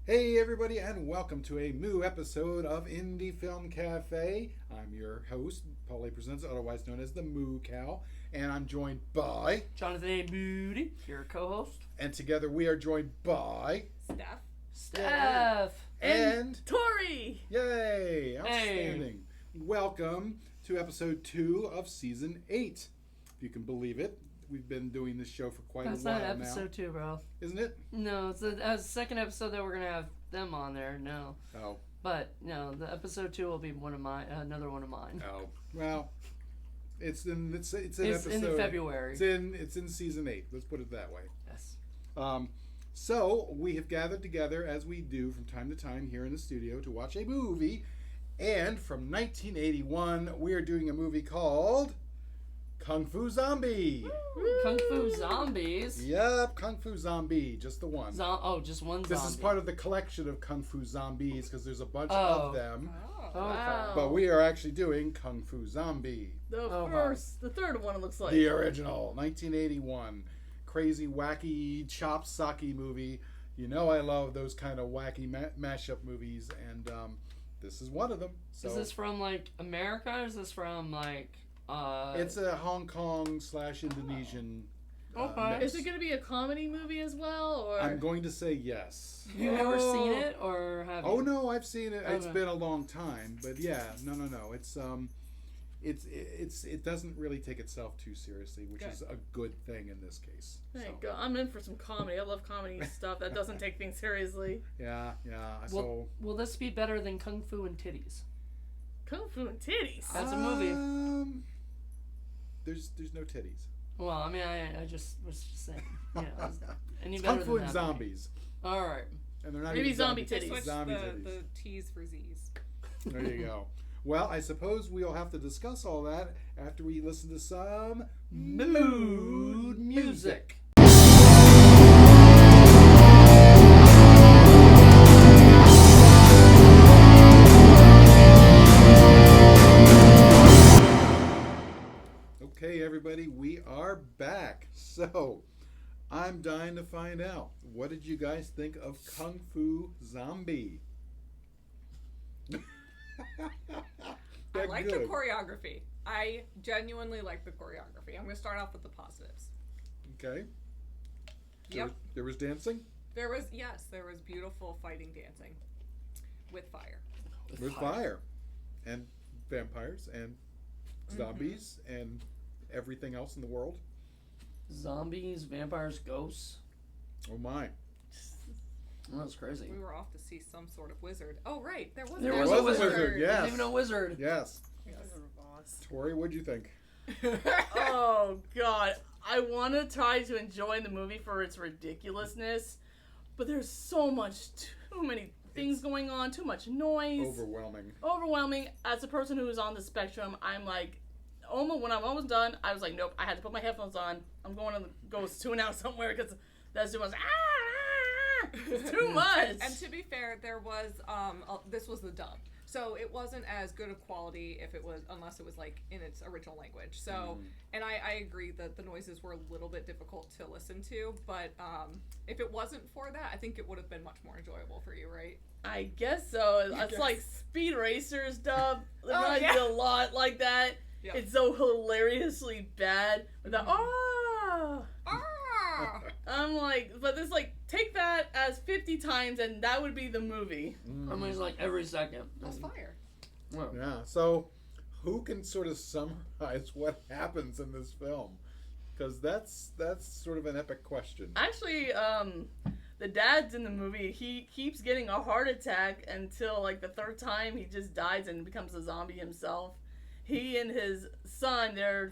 Hey everybody, and welcome to a new episode of Indie Film Cafe. I'm your host, A Presenza, otherwise known as the Moo Cow, and I'm joined by Jonathan Moody, your co-host, and together we are joined by Steph, and Tori. Yay! Outstanding. Hey. Welcome to episode 2 of season 8. If you can believe it, we've been doing this show for quite That's a while not now. episode 2, bro. Isn't it? No, it's the second episode that we're gonna have them on there. No, Oh. but no, the episode 2 will be another one of mine. Oh. Well, it's in episode. In February. It's in season 8. Let's put it that way. Yes. So we have gathered together, as we do from time to time here in the studio, to watch a movie. And from 1981, we are doing a movie called Kung Fu Zombie. Kung Fu Zombies. Yep, Kung Fu Zombie, just the one. Just one zombie. This is part of the collection of Kung Fu Zombies because there's a bunch of them. Oh, Wow. But we are actually doing Kung Fu Zombie. The third one it looks like. The original, 1981. Crazy, wacky, chop socky movie. You know I love those kind of wacky mashup movies, and this is one of them. So Is this from like America? Or is this from like? it's a Hong Kong / Indonesian. Okay. Mix. Is it going to be a comedy movie as well, or? I'm going to say yes. Have you ever seen it, or have you? Oh no, I've seen it. It's Okay. been a long time, but yeah, no. It doesn't really take itself too seriously, which Good. is a good thing in this case. Thank God. I'm in for some comedy. I love comedy stuff that doesn't take things seriously. Yeah. So Will this be better than Kung Fu and Titties? Kung Fu and titties. That's a movie. There's no titties. Well, I mean, I just was just saying. You know, any It's better Kung Fu than and that zombies, All right. and they're not Maybe even zombie titties. titties. Switch Zombie the titties. T's for Z's. There you go. Well, I suppose we'll have to discuss all that after we listen to some mood music. Okay, everybody, we are back. So, I'm dying to find out, what did you guys think of Kung Fu Zombie? I like the Good. choreography. I genuinely like the choreography. I'm going to start off with the positives. Okay. Yep. There was dancing? There was beautiful fighting dancing with fire. With fire. And vampires and zombies and everything else in the world. Zombies, vampires, ghosts. Oh my. That was crazy. We were off to see some sort of wizard. Oh, right. There was There There was was a wizard. wizard, yes. There's even a wizard. Yes. Yes. Tori, what'd you think? Oh God. I want to try to enjoy the movie for its ridiculousness, but there's too many things going on, too much noise. Overwhelming. As a person who is on the spectrum, I'm like, when I'm almost done, I was like, nope, I had to put my headphones on. I'm going to go tune out somewhere because that's too much. It's too much. And to be fair, there was this was the dub, so it wasn't as good of quality unless it was like in its original language. So, and I agree that the noises were a little bit difficult to listen to, but if it wasn't for that, I think it would have been much more enjoyable for you, right? I guess so. It's like Speed Racer's dub. It reminds me yeah. a lot like that. Yep. It's so hilariously bad. With the I'm like, but it's like, take that as 50 times and that would be the movie. I mean, it's like every second. That's fire. Yeah. So, who can sort of summarize what happens in this film? Because that's sort of an epic question. Actually, the dad's in the movie. He keeps getting a heart attack until like the third time he just dies and becomes a zombie himself. He and his son, there's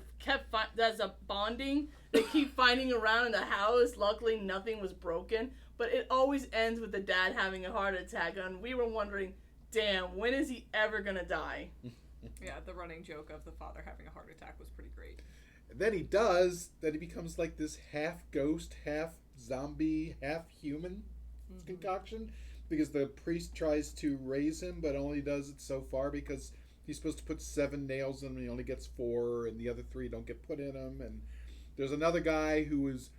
a bonding. They keep fighting around in the house. Luckily, nothing was broken. But it always ends with the dad having a heart attack. And we were wondering, damn, when is he ever going to die? Yeah, the running joke of the father having a heart attack was pretty great. And then he does. Then he becomes like this half ghost, half zombie, half human concoction. Because the priest tries to raise him, but only does it so far because he's supposed to put 7 nails in him, and he only gets 4, and the other 3 don't get put in him. And there's another guy who is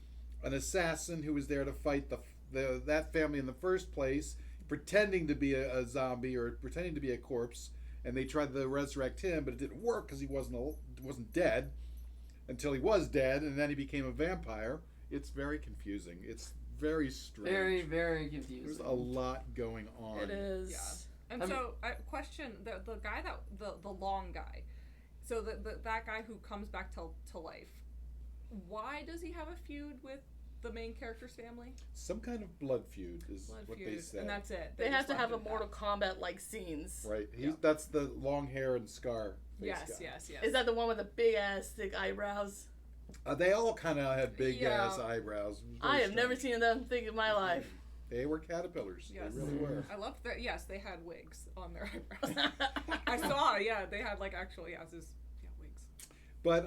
an assassin who was there to fight that family in the first place. pretending to be a zombie or pretending to be a corpse, and they tried to resurrect him, but it didn't work because he wasn't dead until he was dead, and then he became a vampire. It's very confusing. It's very strange. Very, very confusing. There's a lot going on. It is. Yeah. And so, question the guy that the long guy, so that guy who comes back to life, why does he have a feud with the main character's family? Some kind of blood feud is what they said. And that's it. They have to have a Mortal Kombat like scenes. Right. That's the long hair and scar. Yes. Is that the one with the big ass thick eyebrows? They all kind of had big ass eyebrows. I have never seen them thick in my life. They were caterpillars. Yes. They really were. I love that. Yes, they had wigs on their eyebrows. I saw. Yeah, they had like actually wigs. But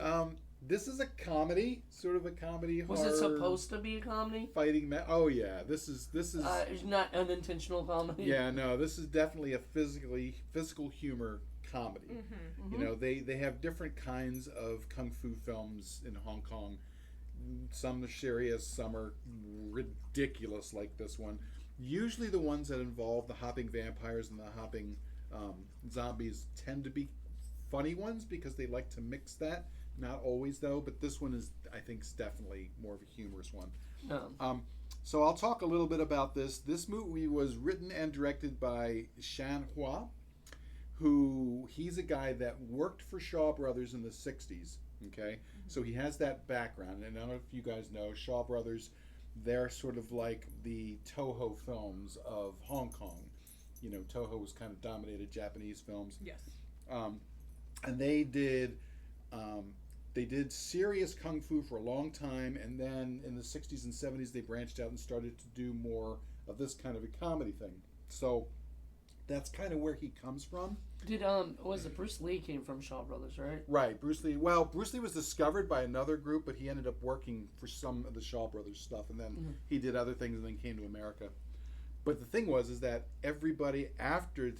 this is a comedy, sort of a comedy. Was it supposed to be a comedy? Fighting. Oh yeah, this is. It's not unintentional comedy. Yeah, no, this is definitely a physical humor comedy. Mm-hmm. You know, they have different kinds of kung fu films in Hong Kong. Some are serious, some are ridiculous, like this one. Usually, the ones that involve the hopping vampires and the hopping zombies tend to be funny ones because they like to mix that. Not always though, but this one is, I think, is definitely more of a humorous one. So I'll talk a little bit about this. This movie was written and directed by Shan Hua, who he's a guy that worked for Shaw Brothers in the 60s. Okay, so he has that background, and I don't know if you guys know Shaw Brothers. They're sort of like the Toho films of Hong Kong. You know, Toho was kind of dominated Japanese films. Yes. And they did serious kung fu for a long time, and then in the 60s and 70s they branched out and started to do more of this kind of a comedy thing. So that's kind of where he comes from. Was it Bruce Lee came from Shaw Brothers, right? Right, Bruce Lee. Well, Bruce Lee was discovered by another group, but he ended up working for some of the Shaw Brothers stuff, and then he did other things, and then came to America. But the thing is that everybody after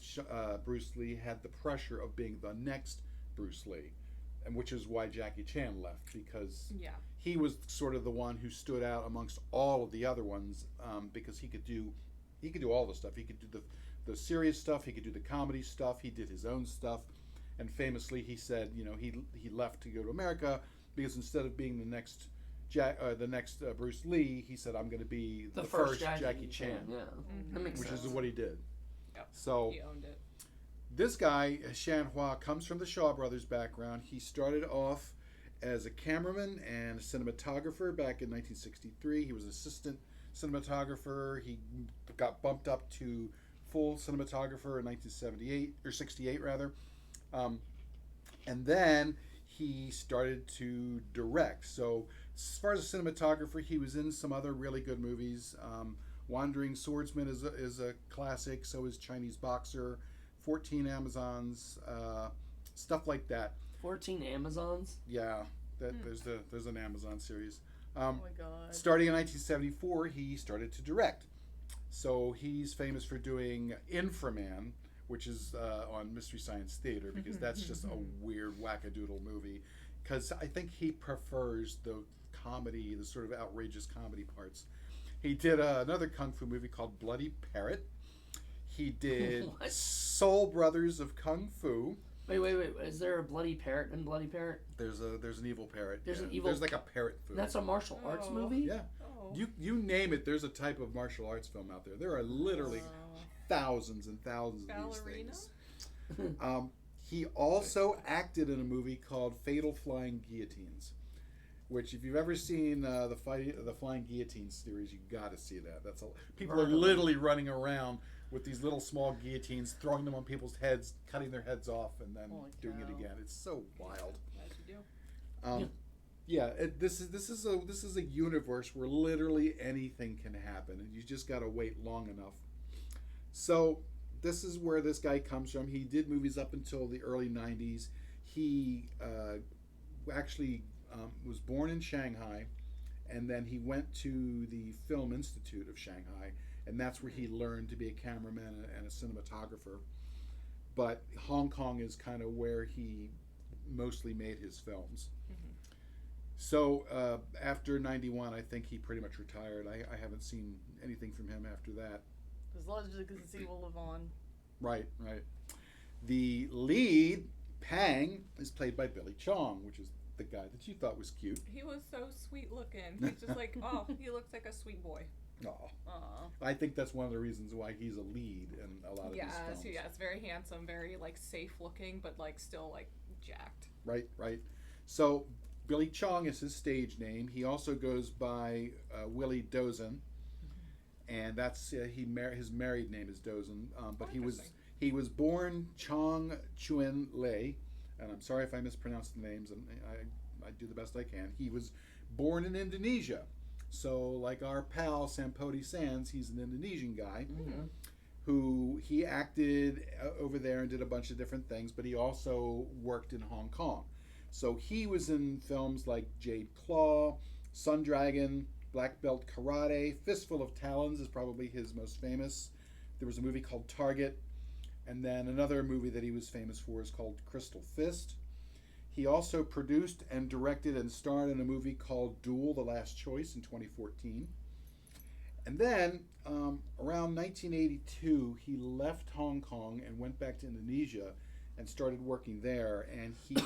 Bruce Lee had the pressure of being the next Bruce Lee, and which is why Jackie Chan left, because he was sort of the one who stood out amongst all of the other ones, because he could do all the stuff. He could do the serious stuff. He could do the comedy stuff. He did his own stuff, and famously he said, you know, he left to go to America because instead of being the next Bruce Lee, he said, I'm going to be the first Jackie Chan. Yeah, that makes sense. Which is what he did. Yep. So he owned it. This guy, Shan Hua, comes from the Shaw Brothers background. He started off as a cameraman and a cinematographer back in 1963. He was assistant cinematographer. He got bumped up to full cinematographer in 1978 or 68 rather, and then he started to direct. So as far as a cinematographer, he was in some other really good movies. Wandering Swordsman is a classic. So is Chinese Boxer, 14 Amazons, stuff like that. 14 Amazons? Yeah, there's an Amazon series. Oh my God. Starting in 1974, he started to direct. So he's famous for doing Inframan, which is on Mystery Science Theater, because that's just a weird wackadoodle movie. Because I think he prefers the comedy, the sort of outrageous comedy parts. He did another kung fu movie called Bloody Parrot. He did Soul Brothers of Kung Fu. Wait. Is there a bloody parrot in Bloody Parrot? There's an evil parrot. There's an evil. There's like a parrot food. That's a martial arts movie. Yeah. Oh. You name it. There's a type of martial arts film out there. There are literally thousands and thousands of these things. He also acted in a movie called Fatal Flying Guillotines, which if you've ever seen the Flying Guillotines series, you got to see that. People are literally running around with these little small guillotines, throwing them on people's heads, cutting their heads off, and then doing it again. It's so wild. As you do. This is a universe where literally anything can happen, and you just got to wait long enough. So this is where this guy comes from. He did movies up until the early 90s. He actually was born in Shanghai, and then he went to the Film Institute of Shanghai, and that's where he learned to be a cameraman and a cinematographer. But Hong Kong is kind of where he mostly made his films. So after 91, I think he pretty much retired. I haven't seen anything from him after that. His legacy will live on. Right. The lead, Pang, is played by Billy Chong, which is the guy that you thought was cute. He was so sweet looking. He's just like, oh, he looks like a sweet boy. Aw. I think that's one of the reasons why he's a lead in a lot of these films. Yes, very handsome, very like safe looking, but like still like jacked. Right. So Billy Chong is his stage name. He also goes by Willie Dozen, and that's his married name is Dozen. But he was born Chong Chuen Lei, and I'm sorry if I mispronounce the names, and I do the best I can. He was born in Indonesia. So, like our pal Sampodi Sands, he's an Indonesian guy who he acted over there and did a bunch of different things, but he also worked in Hong Kong. So he was in films like Jade Claw, Sun Dragon, Black Belt Karate, Fistful of Talons is probably his most famous. There was a movie called Target, and then another movie that he was famous for is called Crystal Fist. He also produced and directed and starred in a movie called Duel: The Last Choice in 2014. And then, around 1982, he left Hong Kong and went back to Indonesia and started working there. And he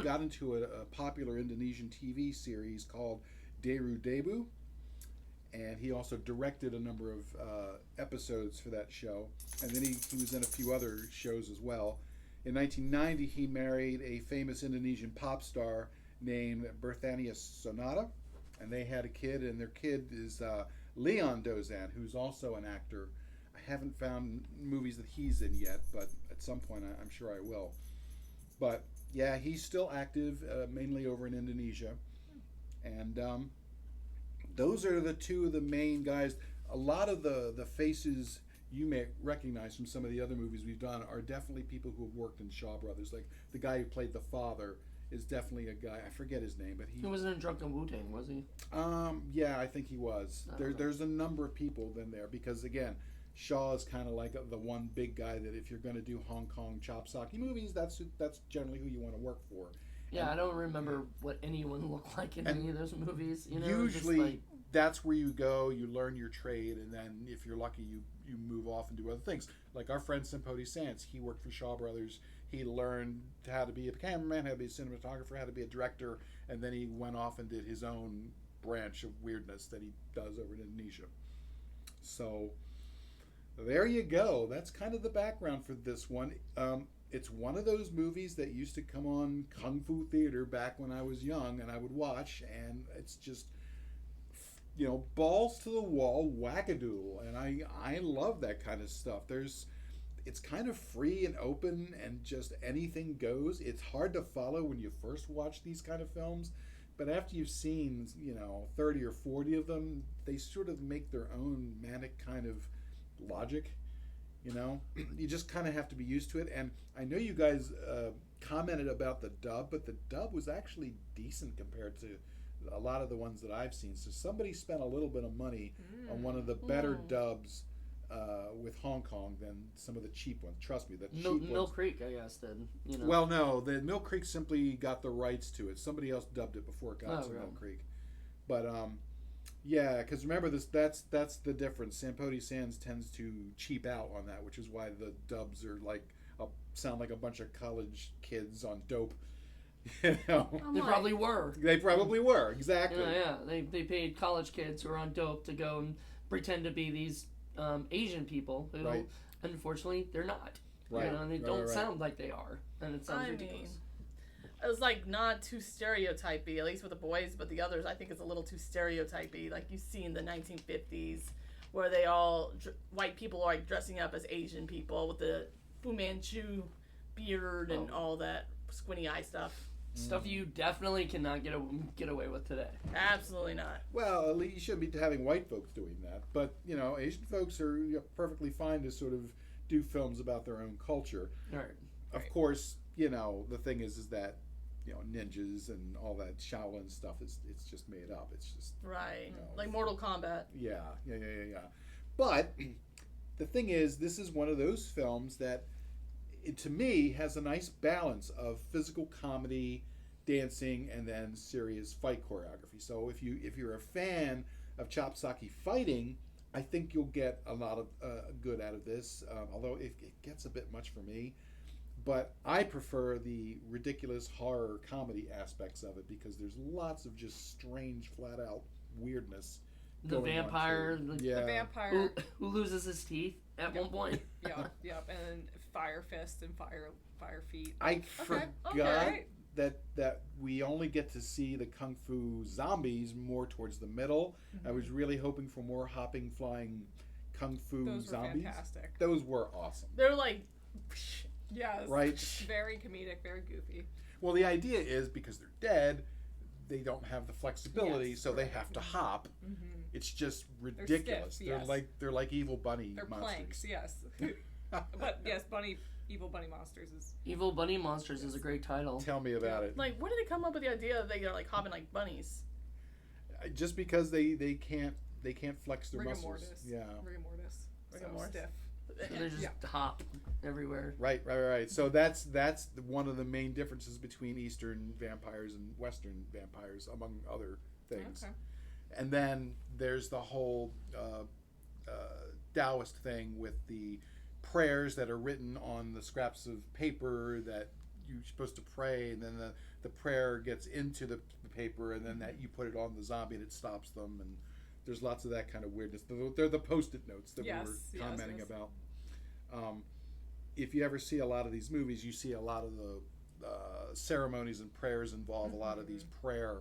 got into a popular Indonesian TV series called Deru Debu. And he also directed a number of episodes for that show. And then he was in a few other shows as well. In 1990, he married a famous Indonesian pop star named Berthania Sonata, and they had a kid, and their kid is Leon Dozan, who's also an actor. I haven't found movies that he's in yet, but at some point I'm sure I will. But yeah, he's still active, mainly over in Indonesia. And those are the two of the main guys. A lot of the faces you may recognize from some of the other movies we've done are definitely people who have worked in Shaw Brothers. Like the guy who played the father is definitely a guy, I forget his name, but he wasn't in Drunken Wu-Tang, was he? Yeah, I think he was. There's a number of people in there because again, Shaw is kind of like the one big guy that if you're going to do Hong Kong chop socky movies, that's generally who you want to work for. Yeah, I don't remember what anyone looked like in any of those movies. You know, usually that's where you go, you learn your trade, and then if you're lucky, you move off and do other things. Like our friend Sampodi Sands, he worked for Shaw Brothers. He learned how to be a cameraman, how to be a cinematographer, how to be a director, and then he went off and did his own branch of weirdness that he does over in Indonesia. So there you go. That's kind of the background for this one. It's one of those movies that used to come on Kung Fu Theater back when I was young, and I would watch, and it's just, you know, balls to the wall wackadoodle, and I love that kind of stuff. It's kind of free and open, and just anything goes. It's hard to follow when you first watch these kind of films, but after you've seen, 30 or 40 of them, they sort of make their own manic kind of logic. You just kind of have to be used to it. And I know you guys commented about the dub, but the dub was actually decent compared to a lot of the ones that I've seen. So somebody spent a little bit of money on one of the better dubs with Hong Kong than some of the cheap ones. Trust me, that cheap ones. Mill Creek, I guess, did. Well, no, the Mill Creek simply got the rights to it. Somebody else dubbed it before it got to Mill Creek. But yeah, because remember that's the difference. Sampodi Sands tends to cheap out on that, which is why the dubs are sound like a bunch of college kids on dope. They probably were. They probably were, exactly. Yeah. They paid college kids who are on dope to go and pretend to be these Asian people who, unfortunately, they're not. Right. And they don't sound like they are, and it sounds ridiculous. It's not too stereotypy, at least with the boys, but the others I think it's a little too stereotypy, like you see in the 1950s, where they all white people are dressing up as Asian people with the Fu Manchu beard and all that squinty eye stuff. Stuff you definitely cannot get away with today. Absolutely not. Well, at least you shouldn't be having white folks doing that, but Asian folks are perfectly fine to sort of do films about their own culture. Right. Of course, the thing is that ninjas and all that Shaolin stuff it's just made up. It's just like Mortal Kombat. Yeah. But the thing is, this is one of those films that, to me, has a nice balance of physical comedy, dancing, and then serious fight choreography. So if you're a fan of chop socky fighting, I think you'll get a lot of good out of this, although it gets a bit much for me. But I prefer the ridiculous horror comedy aspects of it because there's lots of just strange, flat out weirdness. The vampire, The vampire who loses his teeth at one point. Yep, and fire fist and fire feet. I forgot that we only get to see the kung fu zombies more towards the middle. I was really hoping for more hopping, flying kung fu Those zombies. were fantastic. Those were awesome. They're like, yes, right? Very comedic, very goofy. Well, the idea is because they're dead, they don't have the flexibility, so they have to hop. It's just ridiculous. They're stiff, they're like evil bunny They're monsters. planks, yes. But yes, Evil Bunny Monsters is... Evil Bunny Monsters is a great title. Tell me about it. like, where did they come up with the idea that they're like hopping like bunnies? Just because they can't flex their Rigor muscles. mortis. Yeah. Rigor mortis. Rigor So mortis. stiff. So they just hop everywhere. Right. So that's one of the main differences between Eastern vampires and Western vampires, among other things. Okay. And then there's the whole Taoist thing with the prayers that are written on the scraps of paper that you're supposed to pray, and then the prayer gets into the paper, and then that you put it on the zombie and it stops them, and there's lots of that kind of weirdness. They're the post-it notes that we were commenting about. If you ever see a lot of these movies, you see a lot of the ceremonies and prayers involve a lot of these prayer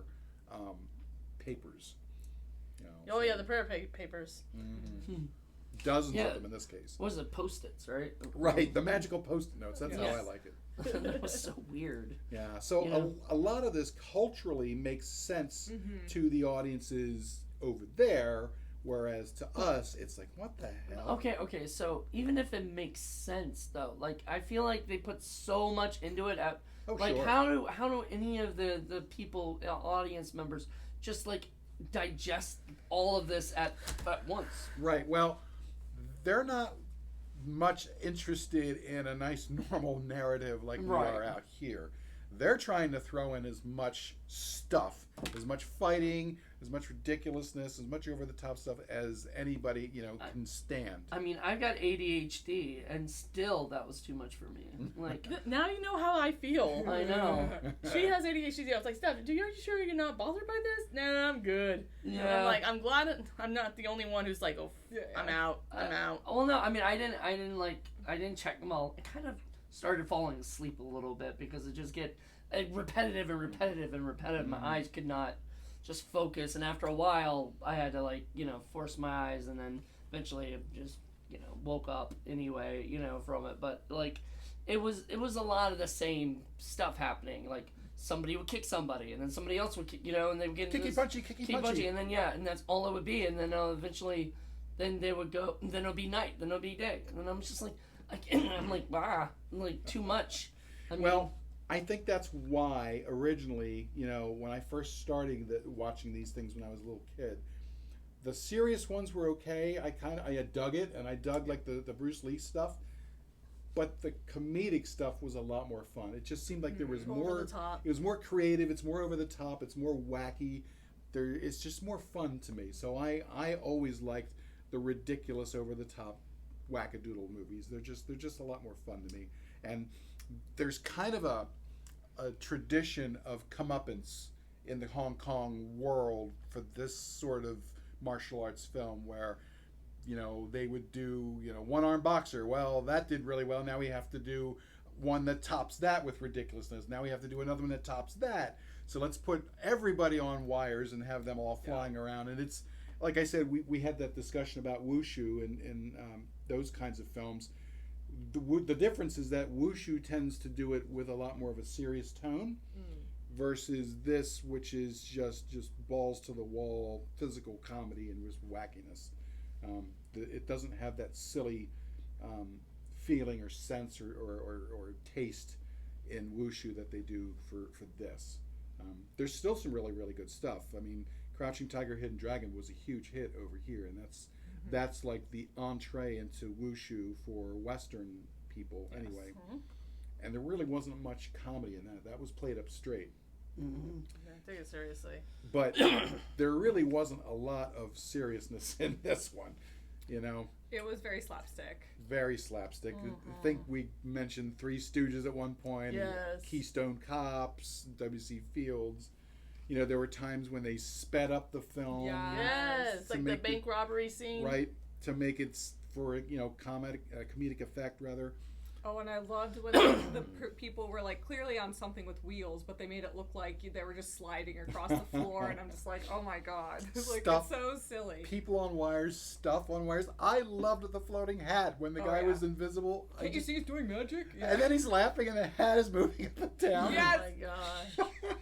papers. Oh yeah, the prayer papers. Dozens of them in this case. What was it? Post-its, right? Right, the magical post-it notes. That's how I like it. That was so weird. Yeah, so a lot of this culturally makes sense to the audiences over there, whereas to us, it's like, what the hell? Okay, so even if it makes sense, though, like, I feel like they put so much into it. Sure. How do any of the people, audience members, just, like, digest all of this at once? Right, well, they're not much interested in a nice normal narrative like we are out here. They're trying to throw in as much stuff, as much fighting, as much ridiculousness, as much over-the-top stuff as anybody, can stand. I mean, I've got ADHD, and still that was too much for me. Like, now you know how I feel. I know. She has ADHD. I was like, Steph, are you sure you're not bothered by this? No, I'm good. Yeah. I'm like, I'm glad I'm not the only one who's like, I'm out. Well, no, I mean, I didn't check them all. I kind of started falling asleep a little bit because it just get repetitive. My eyes could not just focus, and after a while I had to force my eyes, and then eventually it just woke up anyway from it. But it was a lot of the same stuff happening. Like somebody would kick somebody, and then somebody else would kick, and they would get into kicky punchy, and then and that's all it would be, and then eventually then they would go, and then it'll be night, then it'll be day, and then I'm just like, I'm like, too much. I think that's why originally, when I first started watching these things when I was a little kid, the serious ones were okay. I dug it, and I dug the Bruce Lee stuff, but the comedic stuff was a lot more fun. It just seemed like there was more. Over the top. It was more creative. It's more over the top. It's more wacky. It's just more fun to me. So I always liked the ridiculous, over the top, wackadoodle movies. They're just a lot more fun to me. And there's kind of a tradition of comeuppance in the Hong Kong world for this sort of martial arts film where, they would do, one-arm boxer. Well, that did really well. Now we have to do one that tops that with ridiculousness. Now we have to do another one that tops that. So let's put everybody on wires and have them all flying around. And it's, like I said, we had that discussion about wushu and those kinds of films. The difference is that wushu tends to do it with a lot more of a serious tone versus this, which is just balls to the wall physical comedy and just wackiness. It doesn't have that silly feeling or sense or taste in wushu that they do for this. There's still some really, really good stuff. I mean, Crouching Tiger, Hidden Dragon was a huge hit over here, and that's like the entree into wushu for Western people anyway. And there really wasn't much comedy in that. That was played up straight. Take it seriously. But there really wasn't a lot of seriousness in this one. You know, It was very slapstick. very slapstick. I think we mentioned Three Stooges at one point. Yes. And Keystone Cops, W.C. Fields. You know, there were times when they sped up the film. Yeah. Yes, To like the make bank robbery scene. Right, to make it for, comedic effect, rather. Oh, and I loved when people were like clearly on something with wheels, but they made it look like they were just sliding across the floor, and I'm just like, oh my god, like Stuff. it's so silly. People on wires, stuff on wires. I loved the floating hat when the guy yeah. was invisible. Can't you see he's doing magic? Yeah. And then he's laughing and the hat is moving up and down. Yes. Oh my gosh.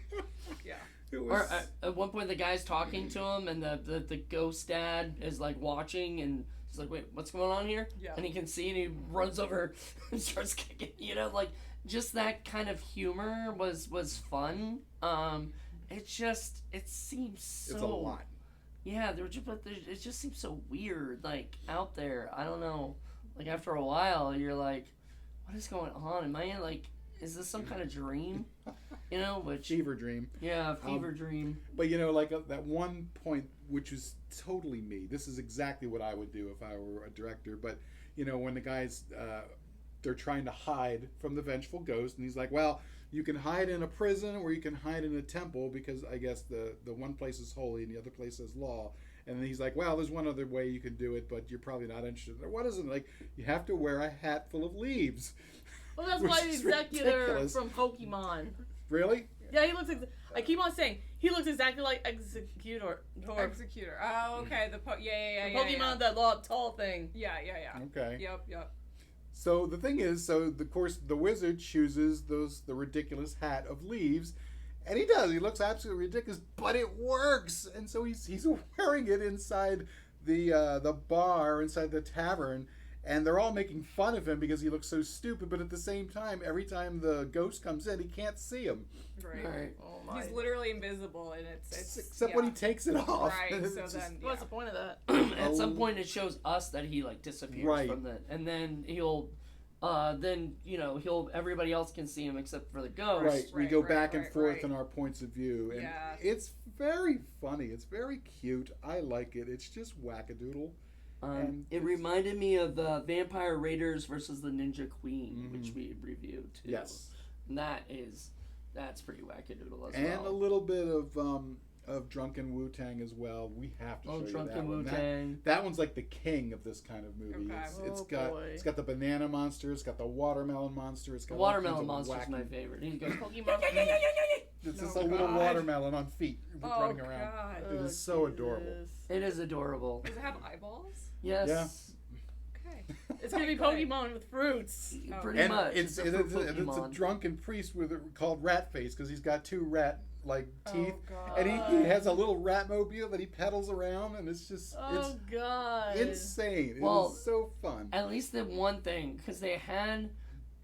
Yeah. It was... Or at one point, the guy's talking to him, and the ghost dad is like watching, and he's like, "Wait, what's going on here?" Yeah. And he can see, and he runs over and starts kicking. You know, like just that kind of humor was fun. It seems so. It's a lot. Yeah, it just seems so weird, like out there. I don't know. Like after a while, you're like, "What is going on? Am I like?" Is this some kind of dream? You know, which Fever dream. Yeah, fever dream. But that one point, which was totally me. This is exactly what I would do if I were a director. But when the guys, they're trying to hide from the vengeful ghost, and he's like, "Well, you can hide in a prison or you can hide in a temple because I guess the one place is holy and the other place is law." And then he's like, "Well, there's one other way you can do it, but you're probably not interested." What is it? Like, you have to wear a hat full of leaves. Well, that's Which why the is executor ridiculous. from Pokemon. Really? Yeah, he looks. I keep on saying he looks exactly like Executor. Executor. Oh, okay. The Pokemon, that tall thing. Yeah. Okay. Yep. So the thing is, of course, the wizard chooses the ridiculous hat of leaves, and he does. He looks absolutely ridiculous, but it works. And so he's wearing it inside the bar, inside the tavern, and they're all making fun of him because he looks so stupid. But at the same time, every time the ghost comes in, he can't see him. Right. Oh my. He's literally invisible, and it's Except when he takes it off. Right. So It's then, What's the point of that? At some point, it shows us that he like disappears Right. from the, and then he'll everybody else can see him except for the ghost. Right. We go back and forth right. in our points of view, and Yeah. it's very funny. It's very cute. I like it. It's just wackadoodle. And It reminded me of Vampire Raiders versus the Ninja Queen, which we reviewed too. Yes. And that's pretty wackadoodle as And well. a little bit of Drunken Wu-Tang as well. We have to show you that Drunken one. Wu-Tang. That one's like the king of this kind of movie. Okay. It's got the banana monster. It's got the watermelon monster. It's got The all kinds watermelon of monster's wacky- my favorite. He goes, Pokemon. It's just Oh, a little God. watermelon on feet running Oh, around. God. It is so adorable. it is adorable. Does it have eyeballs? Yes. Yeah. Okay. It's gonna be Pokemon with fruits. Pretty And much. it's a a fruit Pokemon. drunken priest called Rat Face because he's got two rat teeth, God. and he has a little rat mobile that he pedals around, and it's just Oh God. it's insane. Well, it is so fun. At least the one thing, because they had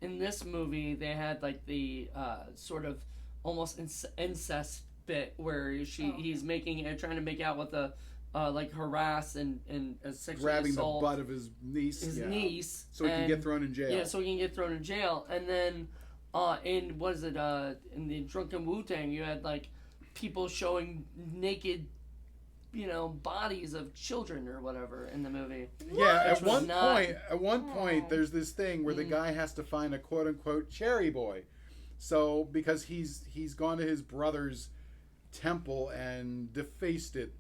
in this movie, they had like the sort of almost incest bit where he's trying to make out with the like harass and sexually Grabbing assault the butt of his niece. niece, So he can get thrown in jail. Yeah, so he can get thrown in jail. And then in the Drunken Wu-Tang, you had like people showing naked, bodies of children or whatever in the movie. Yeah, Which was not- at one point, there's this thing where the guy has to find a quote unquote cherry boy. So because he's gone to his brother's temple and defaced it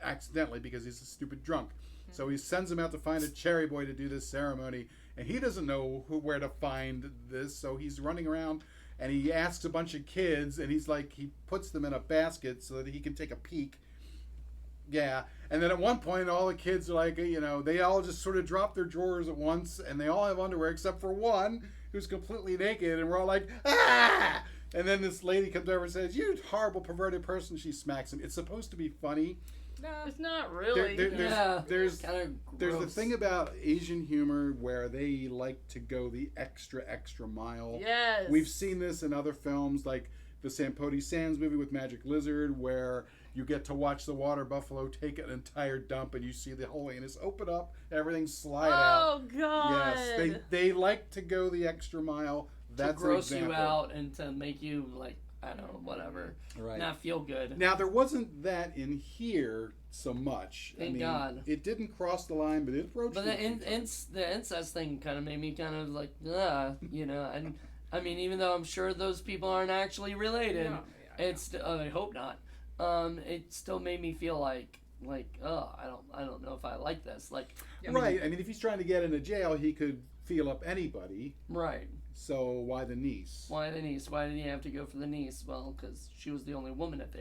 accidentally because he's a stupid drunk. So he sends him out to find a cherry boy to do this ceremony, and he doesn't know where to find this. So he's running around and he asks a bunch of kids, and he puts them in a basket so that he can take a peek. Yeah, and then at one point, all the kids are like, they all just sort of drop their drawers at once, and they all have underwear except for one who's completely naked, and we're all like, ah! And then this lady comes over and says, "You horrible perverted person." She smacks him. It's supposed to be funny. No. It's not really. There's kind of the thing about Asian humor where they like to go the extra mile. Yes. We've seen this in other films like the Sampodi Sands movie with Magic Lizard, where you get to watch the water buffalo take an entire dump and you see the whole anus open up, everything slide out. Oh God. Yes, they like to go the extra mile. That's to gross an you example. out and to make you like I don't know, whatever. Right. Not feel good. Now, there wasn't that in here so much. Thank God. It didn't cross the line, but it approached. But the incest thing kind of made me kind of like, you know. And I mean, even though I'm sure those people aren't actually related, I hope not. It still made me feel like I don't know if I like this. Like, right. I mean, if he's trying to get into jail, he could feel up anybody. Right. So why the niece? Why the niece? Why did he have to go for the niece? Well, because she was the only woman at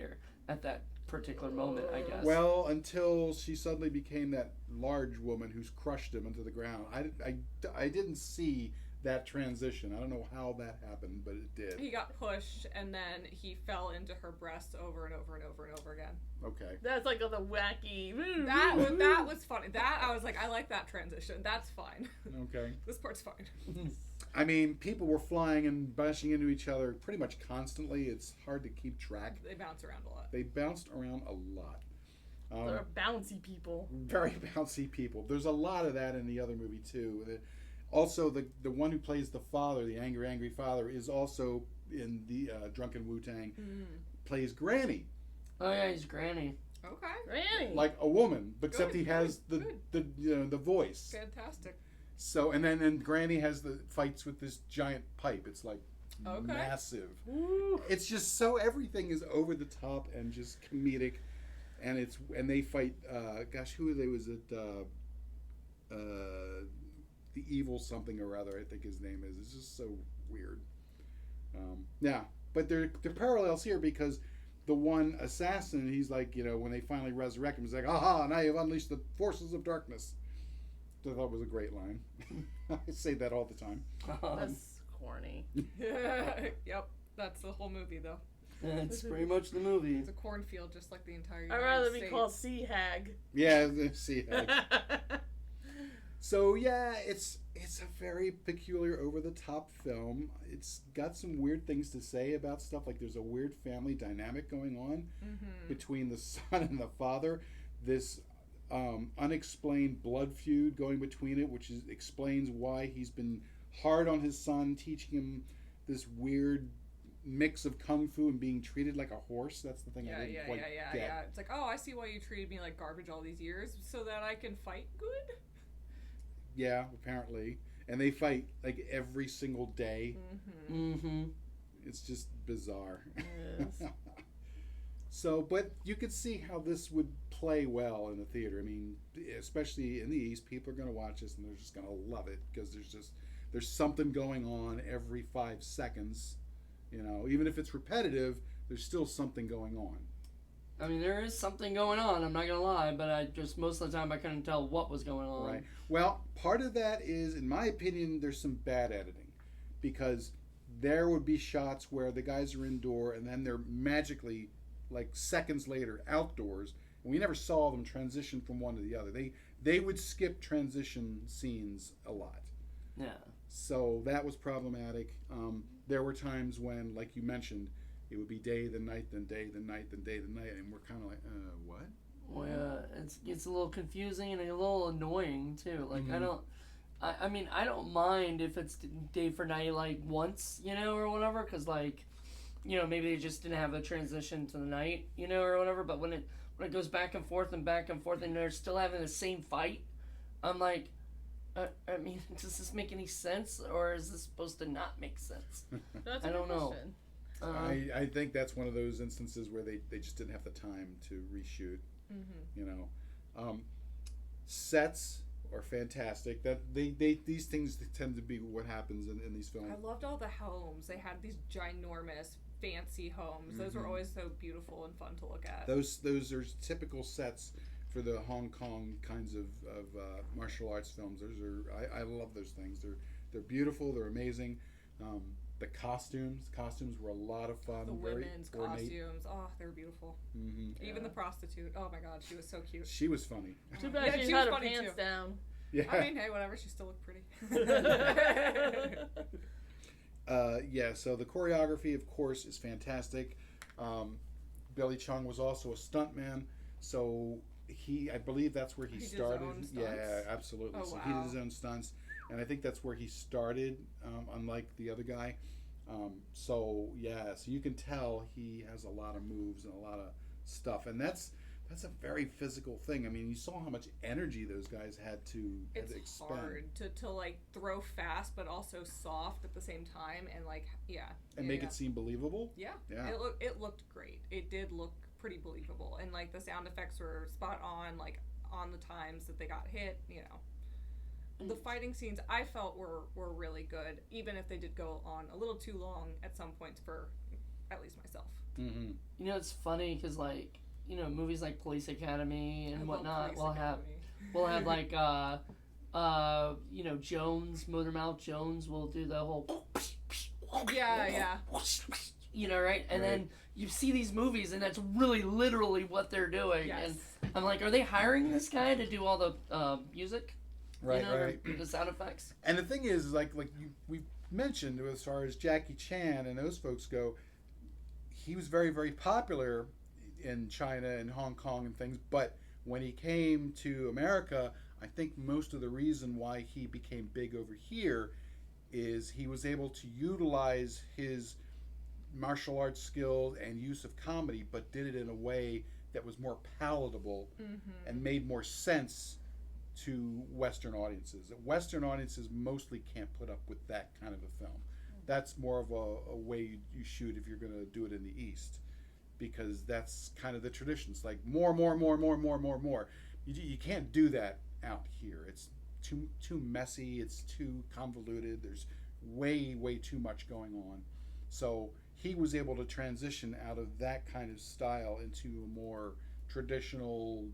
that particular moment, I guess. Well, until she suddenly became that large woman who's crushed him into the ground. I didn't see that transition. I don't know how that happened, but it did. He got pushed, and then he fell into her breasts over and over and over and over again. Okay. That's like the wacky. That was funny. That I was like, I like that transition. That's fine. Okay. This part's fine. I mean, people were flying and bashing into each other pretty much constantly. It's hard to keep track. They bounce around a lot. They bounced around a lot. They're bouncy people. Very bouncy people. There's a lot of that in the other movie too. Also, the one who plays the father, the angry father, is also in the Drunken Wu-Tang. Plays Granny. Oh yeah, he's Granny. Okay. Granny. Like a woman, but except he has good. the voice. Fantastic. So and Granny has the fights with this giant pipe. It's like massive. Ooh. It's just so everything is over the top and just comedic, and they fight. Who are they? Was it the evil something or other? I think his name is. It's just so weird. But there are parallels here because the one assassin, he's like, when they finally resurrect him, he's like, aha, now you've unleashed the forces of darkness. I thought was a great line. I say that all the time. That's corny. Yep. That's the whole movie, though. It's pretty much the movie. It's a cornfield, just like the entire I'd United rather States. be called Sea Hag. Yeah, see. So yeah, it's a very peculiar, over-the-top film. It's got some weird things to say about stuff. Like there's a weird family dynamic going on between the son and the father. This unexplained blood feud going between it, which explains why he's been hard on his son, teaching him this weird mix of kung fu and being treated like a horse. That's the thing I didn't quite get. It's like, oh, I see why you treated me like garbage all these years, so that I can fight good. Yeah, apparently. And they fight like every single day. It's just bizarre. Yes. So, but you could see how this would play well in the theater. I mean, especially in the East, people are going to watch this and they're just going to love it because there's something going on every 5 seconds. Even if it's repetitive, there's still something going on. I mean, there is something going on, I'm not going to lie, but I just, most of the time, I couldn't tell what was going on. Right. Well, part of that is, in my opinion, there's some bad editing. Because there would be shots where the guys are indoor and then they're magically, like seconds later, outdoors. And we never saw them transition from one to the other. They would skip transition scenes a lot. Yeah. So that was problematic. There were times when, like you mentioned, it would be day, then night, then day, then night, then day, then night, and we're kind of like, what? Well, yeah, it's a little confusing and a little annoying too. Like I mean, I don't mind if it's day for night, like once, or whatever, because like, maybe they just didn't have a transition to the night, or whatever. But when it goes back and forth, and they're still having the same fight, I'm like, I mean, does this make any sense, or is this supposed to not make sense? That's I don't know. I think that's one of those instances where they just didn't have the time to reshoot. Sets are fantastic. That these things tend to be what happens in these films. I loved all the homes. They had these ginormous, fancy homes. Those were always so beautiful and fun to look at. Those are typical sets for the Hong Kong kinds of martial arts films. I love those things. They're beautiful. They're amazing. The costumes were a lot of fun. The very women's ornate. Costumes, oh, they were beautiful. Even the prostitute, oh my god, she was so cute. She was funny. Too bad she had her pants down. Yeah. I mean, hey, whatever, she still looked pretty. So the choreography, of course, is fantastic. Billy Chung was also a stuntman, so I believe that's where he started. Did his own stunts? Yeah, absolutely. Oh, so wow. he did his own stunts, and I think that's where he started, unlike the other guy. So you can tell he has a lot of moves and a lot of stuff, and that's a very physical thing. I mean, you saw how much energy those guys had to expend. It's hard to like throw fast but also soft at the same time, and like make it seem believable. Yeah. It looked great. It did look pretty believable, and like the sound effects were spot on, like on the times that they got hit. The fighting scenes I felt were really good, even if they did go on a little too long at some points for at least myself. Mm-hmm. It's funny because like movies like Police Academy and whatnot will have like Jones, Motormouth Jones will do the whole yeah right, and then you see these movies and that's really literally what they're doing. Yes. And I'm like, are they hiring this guy to do all the music? Right. The sound effects. And the thing is, we mentioned, as far as Jackie Chan and those folks go, he was very, very popular in China and Hong Kong and things. But when he came to America, I think most of the reason why he became big over here is he was able to utilize his martial arts skills and use of comedy, but did it in a way that was more palatable and made more sense to Western audiences. Western audiences mostly can't put up with that kind of a film. That's more of a way you shoot if you're going to do it in the East, because that's kind of the traditions. Like more. You can't do that out here. It's too messy. It's too convoluted. There's way too much going on. So he was able to transition out of that kind of style into a more traditional,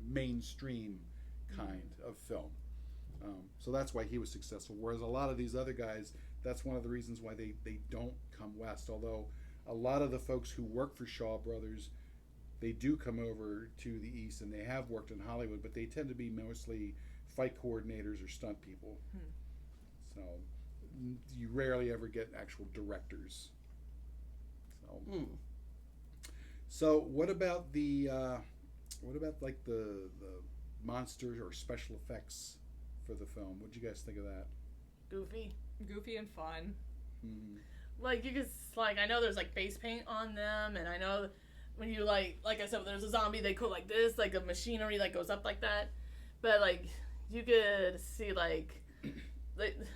mainstream kind of film. So that's why he was successful. Whereas a lot of these other guys, that's one of the reasons why they don't come west. Although a lot of the folks who work for Shaw Brothers, they do come over to the East and they have worked in Hollywood, but they tend to be mostly fight coordinators or stunt people. So you rarely ever get actual directors. So what about the like the monsters or special effects for the film? What did you guys think of that? Goofy and fun. Like you could I know there's like face paint on them, and I know when you like I said, when there's a zombie, they go like this, like a machinery that goes up like that. But like you could see like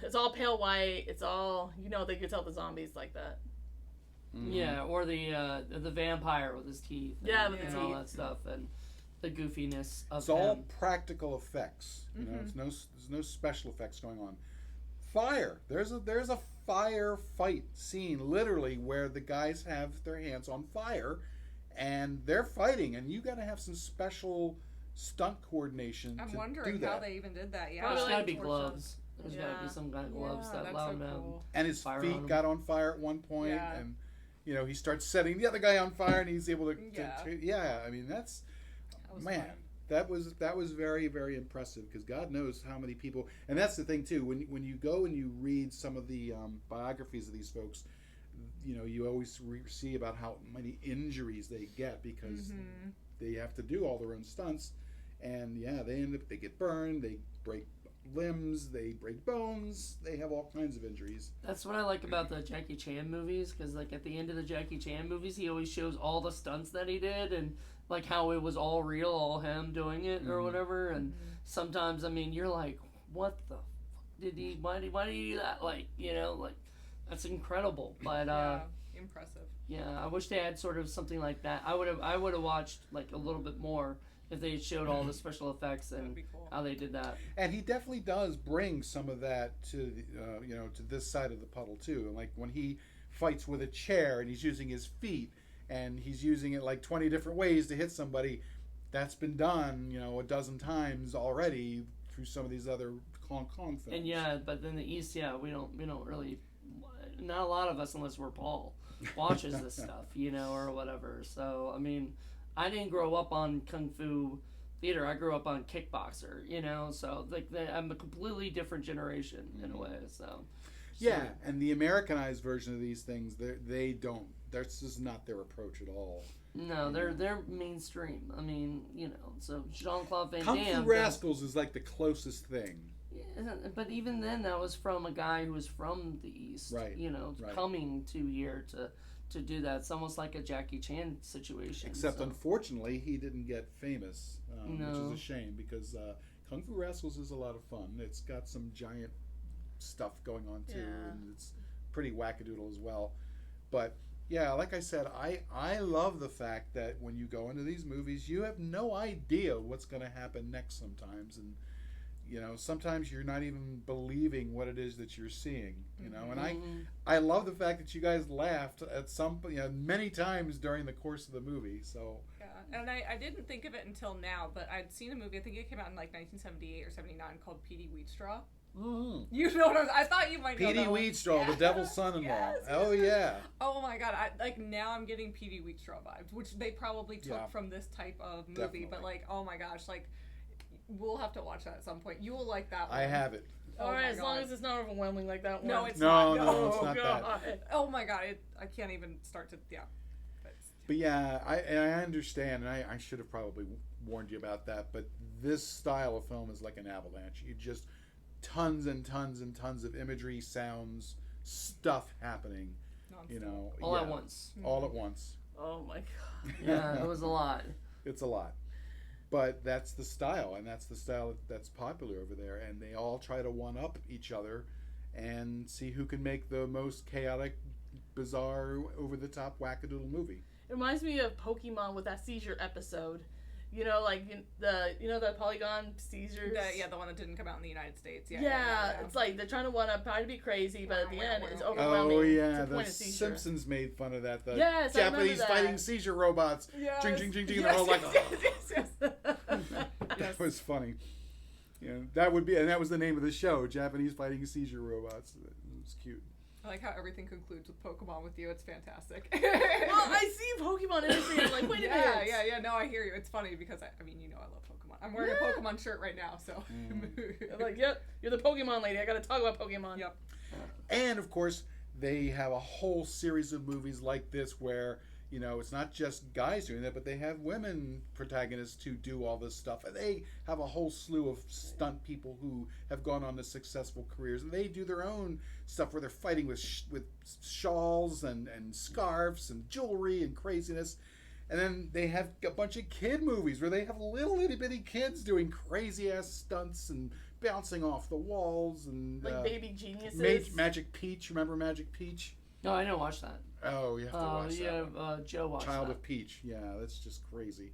it's all pale white. It's all they could tell the zombies like that. Yeah, or the vampire with his teeth. With the and teeth. all that stuff, and the goofiness of It's all him. practical effects. There's no special effects going on. Fire. There's a fire fight scene literally where the guys have their hands on fire and they're fighting, and you got to have some special stunt coordination. I'm to wondering do that. how they even did that. Yeah, There's Probably gotta be torches. gloves. There's gotta be some kind of gloves that that's allow so him to. cool. And his Fire on feet him. got on fire at one point, Yeah. and he starts setting the other guy on fire, and he's able to. Yeah. I mean, that's That was man. fun. That was very, very impressive, because God knows how many people. And that's the thing too. When you go and you read some of the biographies of these folks, you always see about how many injuries they get because they have to do all their own stunts, and they get burned, they break limbs, they break bones, they have all kinds of injuries. That's what I like about the Jackie Chan movies, because like at the end of the Jackie Chan movies, he always shows all the stunts that he did and like how it was all real, all him doing it or whatever. And sometimes, I mean, you're like, what the fuck did he? Why did he do that? Like, like that's incredible. But impressive. yeah, I wish they had sort of something like that. I would have watched like a little bit more if they showed all the special effects and be cool. how they did that. And he definitely does bring some of that to to this side of the puddle too. And like when he fights with a chair and he's using his feet and he's using it like 20 different ways to hit somebody, that's been done a dozen times already through some of these other Hong Kong films. And but in the East, we don't really, not a lot of us, unless we're Paul, watches this stuff, or whatever. So I mean, I didn't grow up on Kung Fu theater. I grew up on kickboxer, so like I'm a completely different generation in a way. So yeah, and the Americanized version of these things, they don't. This is not their approach at all. No, they're mainstream. I mean, so Jean-Claude Van Kung Damme. Fu Rascals is like the closest thing. Yeah, but even then, that was from a guy who was from the East, Right, right. coming to here to do that. It's almost like a Jackie Chan situation. Except, so. unfortunately, he didn't get famous, No. which is a shame because Kung Fu Rascals is a lot of fun. It's got some giant stuff going on too, and it's pretty wackadoodle as well. But yeah, like I said, I love the fact that when you go into these movies, you have no idea what's going to happen next sometimes, and sometimes you're not even believing what it is that you're seeing, and I love the fact that you guys laughed at many times during the course of the movie. So yeah, and I didn't think of it until now, but I'd seen a movie, I think it came out in like 1978 or 79, called P.D. Wheatstraw. You know what I thought you might know. P.D. Wheatstraw, the devil's son-in-law. Yes, oh yeah. Oh my god! Now I'm getting P.D. Wheatstraw vibes, which they probably took from this type of movie. Definitely. But oh my gosh, we'll have to watch that at some point. You will like that one. I have it. All right, as long as it's not overwhelming like that one. No, it's not. not. No, it's not God. that. Oh my god, I can't even start to. Yeah. But yeah, I understand, and I should have probably warned you about that. But this style of film is like an avalanche. You just tons and tons and tons of imagery, sounds, stuff happening. All at once. All at once. Oh my god. Yeah, it was a lot. It's a lot. But that's the style, and that's the style that's popular over there. And they all try to one-up each other and see who can make the most chaotic, bizarre, over-the-top, wackadoodle movie. It reminds me of Pokemon with that seizure episode. The polygon seizures. The one that didn't come out in the United States. Yeah. It's like they're trying to one-up, try to be crazy, but at the end it's overwhelming. Oh yeah, to the the point of seizure. Simpsons made fun of that. The Yes, Japanese I remember fighting that. seizure robots. Yes. Jing, jing, jing, jing. Yes, And they're all like, yes. that was funny. That would be, and that was the name of the show, Japanese fighting seizure robots. It was cute. I like how everything concludes with Pokemon with you. It's fantastic. Well, I see Pokemon industry and I'm like, wait a minute. Yeah. No, I hear you. It's funny because I love Pokemon. I'm wearing a Pokemon shirt right now, so. I'm like, yep, you're the Pokemon lady. I got to talk about Pokemon. Yep. And of course, they have a whole series of movies like this where it's not just guys doing that, but they have women protagonists who do all this stuff. And they have a whole slew of stunt people who have gone on to successful careers. And they do their own stuff where they're fighting with shawls and scarves and jewelry and craziness. And then they have a bunch of kid movies where they have little itty bitty kids doing crazy ass stunts and bouncing off the walls and like Baby Geniuses. Magic Peach. Remember Magic Peach? No, I didn't watch that. Oh, you have to watch that. Yeah, Joe watched Child that. of Peach. Yeah, that's just crazy.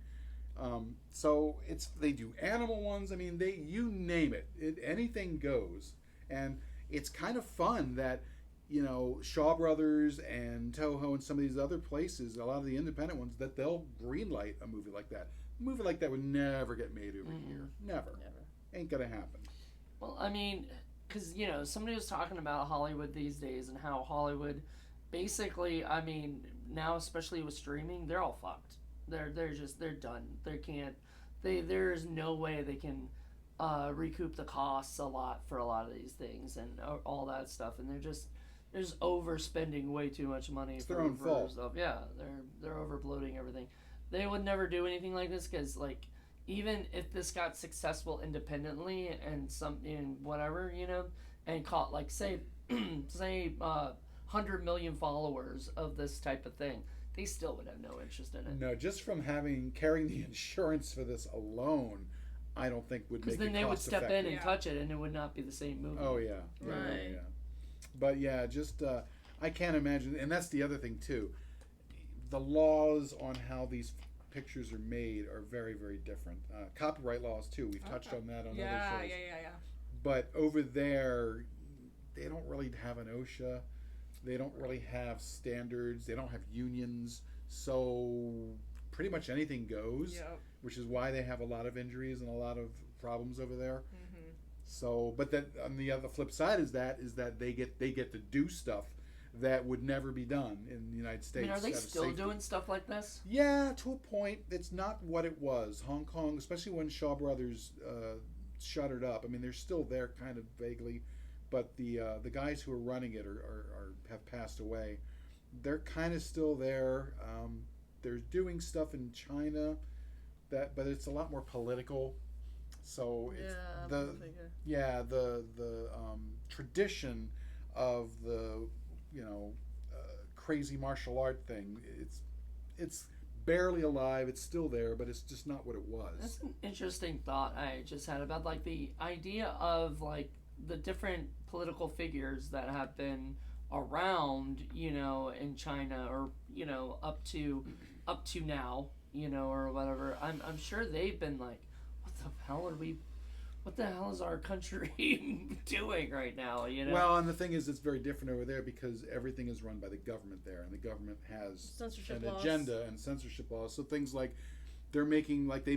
So they do animal ones. I mean, you name it. Anything goes, and it's kind of fun that Shaw Brothers and Toho and some of these other places, a lot of the independent ones, that they'll greenlight a movie like that. A movie like that would never get made over here. Never. Ain't gonna happen. Well, I mean, because somebody was talking about Hollywood these days and how Hollywood, basically, I mean, now especially with streaming, they're all fucked. They're done. There is no way they can recoup the costs for a lot of these things and all that stuff, and they're just overspending way too much money. It's their own fault. Stuff. Yeah, they're over bloating everything. They would never do anything like this because even if this got successful independently and whatever, and caught say 100 million followers of this type of thing, they still would have no interest in it. No, just from carrying the insurance for this alone, I don't think would make it cost effective. Because then they would step in and touch it, and it would not be the same movie. Oh yeah, Right. Yeah. But yeah, just I can't imagine, and that's the other thing too. The laws on how these pictures are made are very, very different. Copyright laws too. We've touched on that on other shows. Yeah. But over there, they don't really have an OSHA. They don't really have standards. They don't have unions. So pretty much anything goes. Yep. Which is why they have a lot of injuries and a lot of problems over there. Mm-hmm. So, but then on the other flip side is that they get to do stuff that would never be done in the United States. I mean, are they still doing stuff like this? Yeah, to a point. It's not what it was. Hong Kong, especially when Shaw Brothers shuttered up. I mean, they're still there kind of vaguely, but the guys who are running it have passed away. They're kind of still there. They're doing stuff in China, but it's a lot more political. So it's yeah, the tradition of the crazy martial art thing. It's barely alive. It's still there, but it's just not what it was. That's an interesting thought I just had about like the idea of like the different political figures that have been around, in China, or up to now, or whatever. I'm sure they've been like, what the hell is our country doing right now? Well, and the thing is, it's very different over there because everything is run by the government there, and the government has censorship an laws. agenda and censorship laws. So things like they're making, like they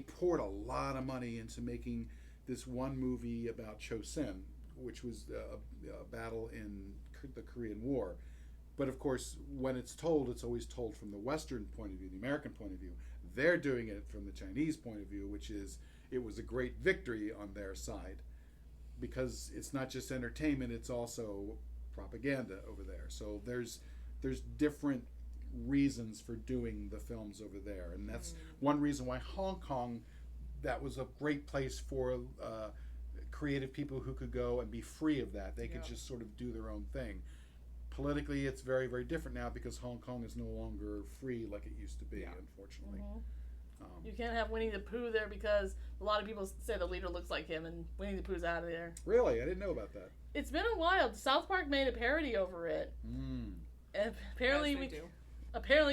poured a lot of money into making this one movie about Chosin, which was a battle in the Korean War. But of course, when it's told, it's always told from the Western point of view, the American point of view. They're doing it from the Chinese point of view, which is it was a great victory on their side, because it's not just entertainment, it's also propaganda over there. So there's different reasons for doing the films over there, and that's one reason why Hong Kong, that was a great place for creative people who could go and be free of that. They could just sort of do their own thing. Politically, it's very, very different now because Hong Kong is no longer free like it used to be, unfortunately. You can't have Winnie the Pooh there because a lot of people say the leader looks like him, and Winnie the Pooh's out of there. Really? I didn't know about that. It's been a while. South Park made a parody over it. And apparently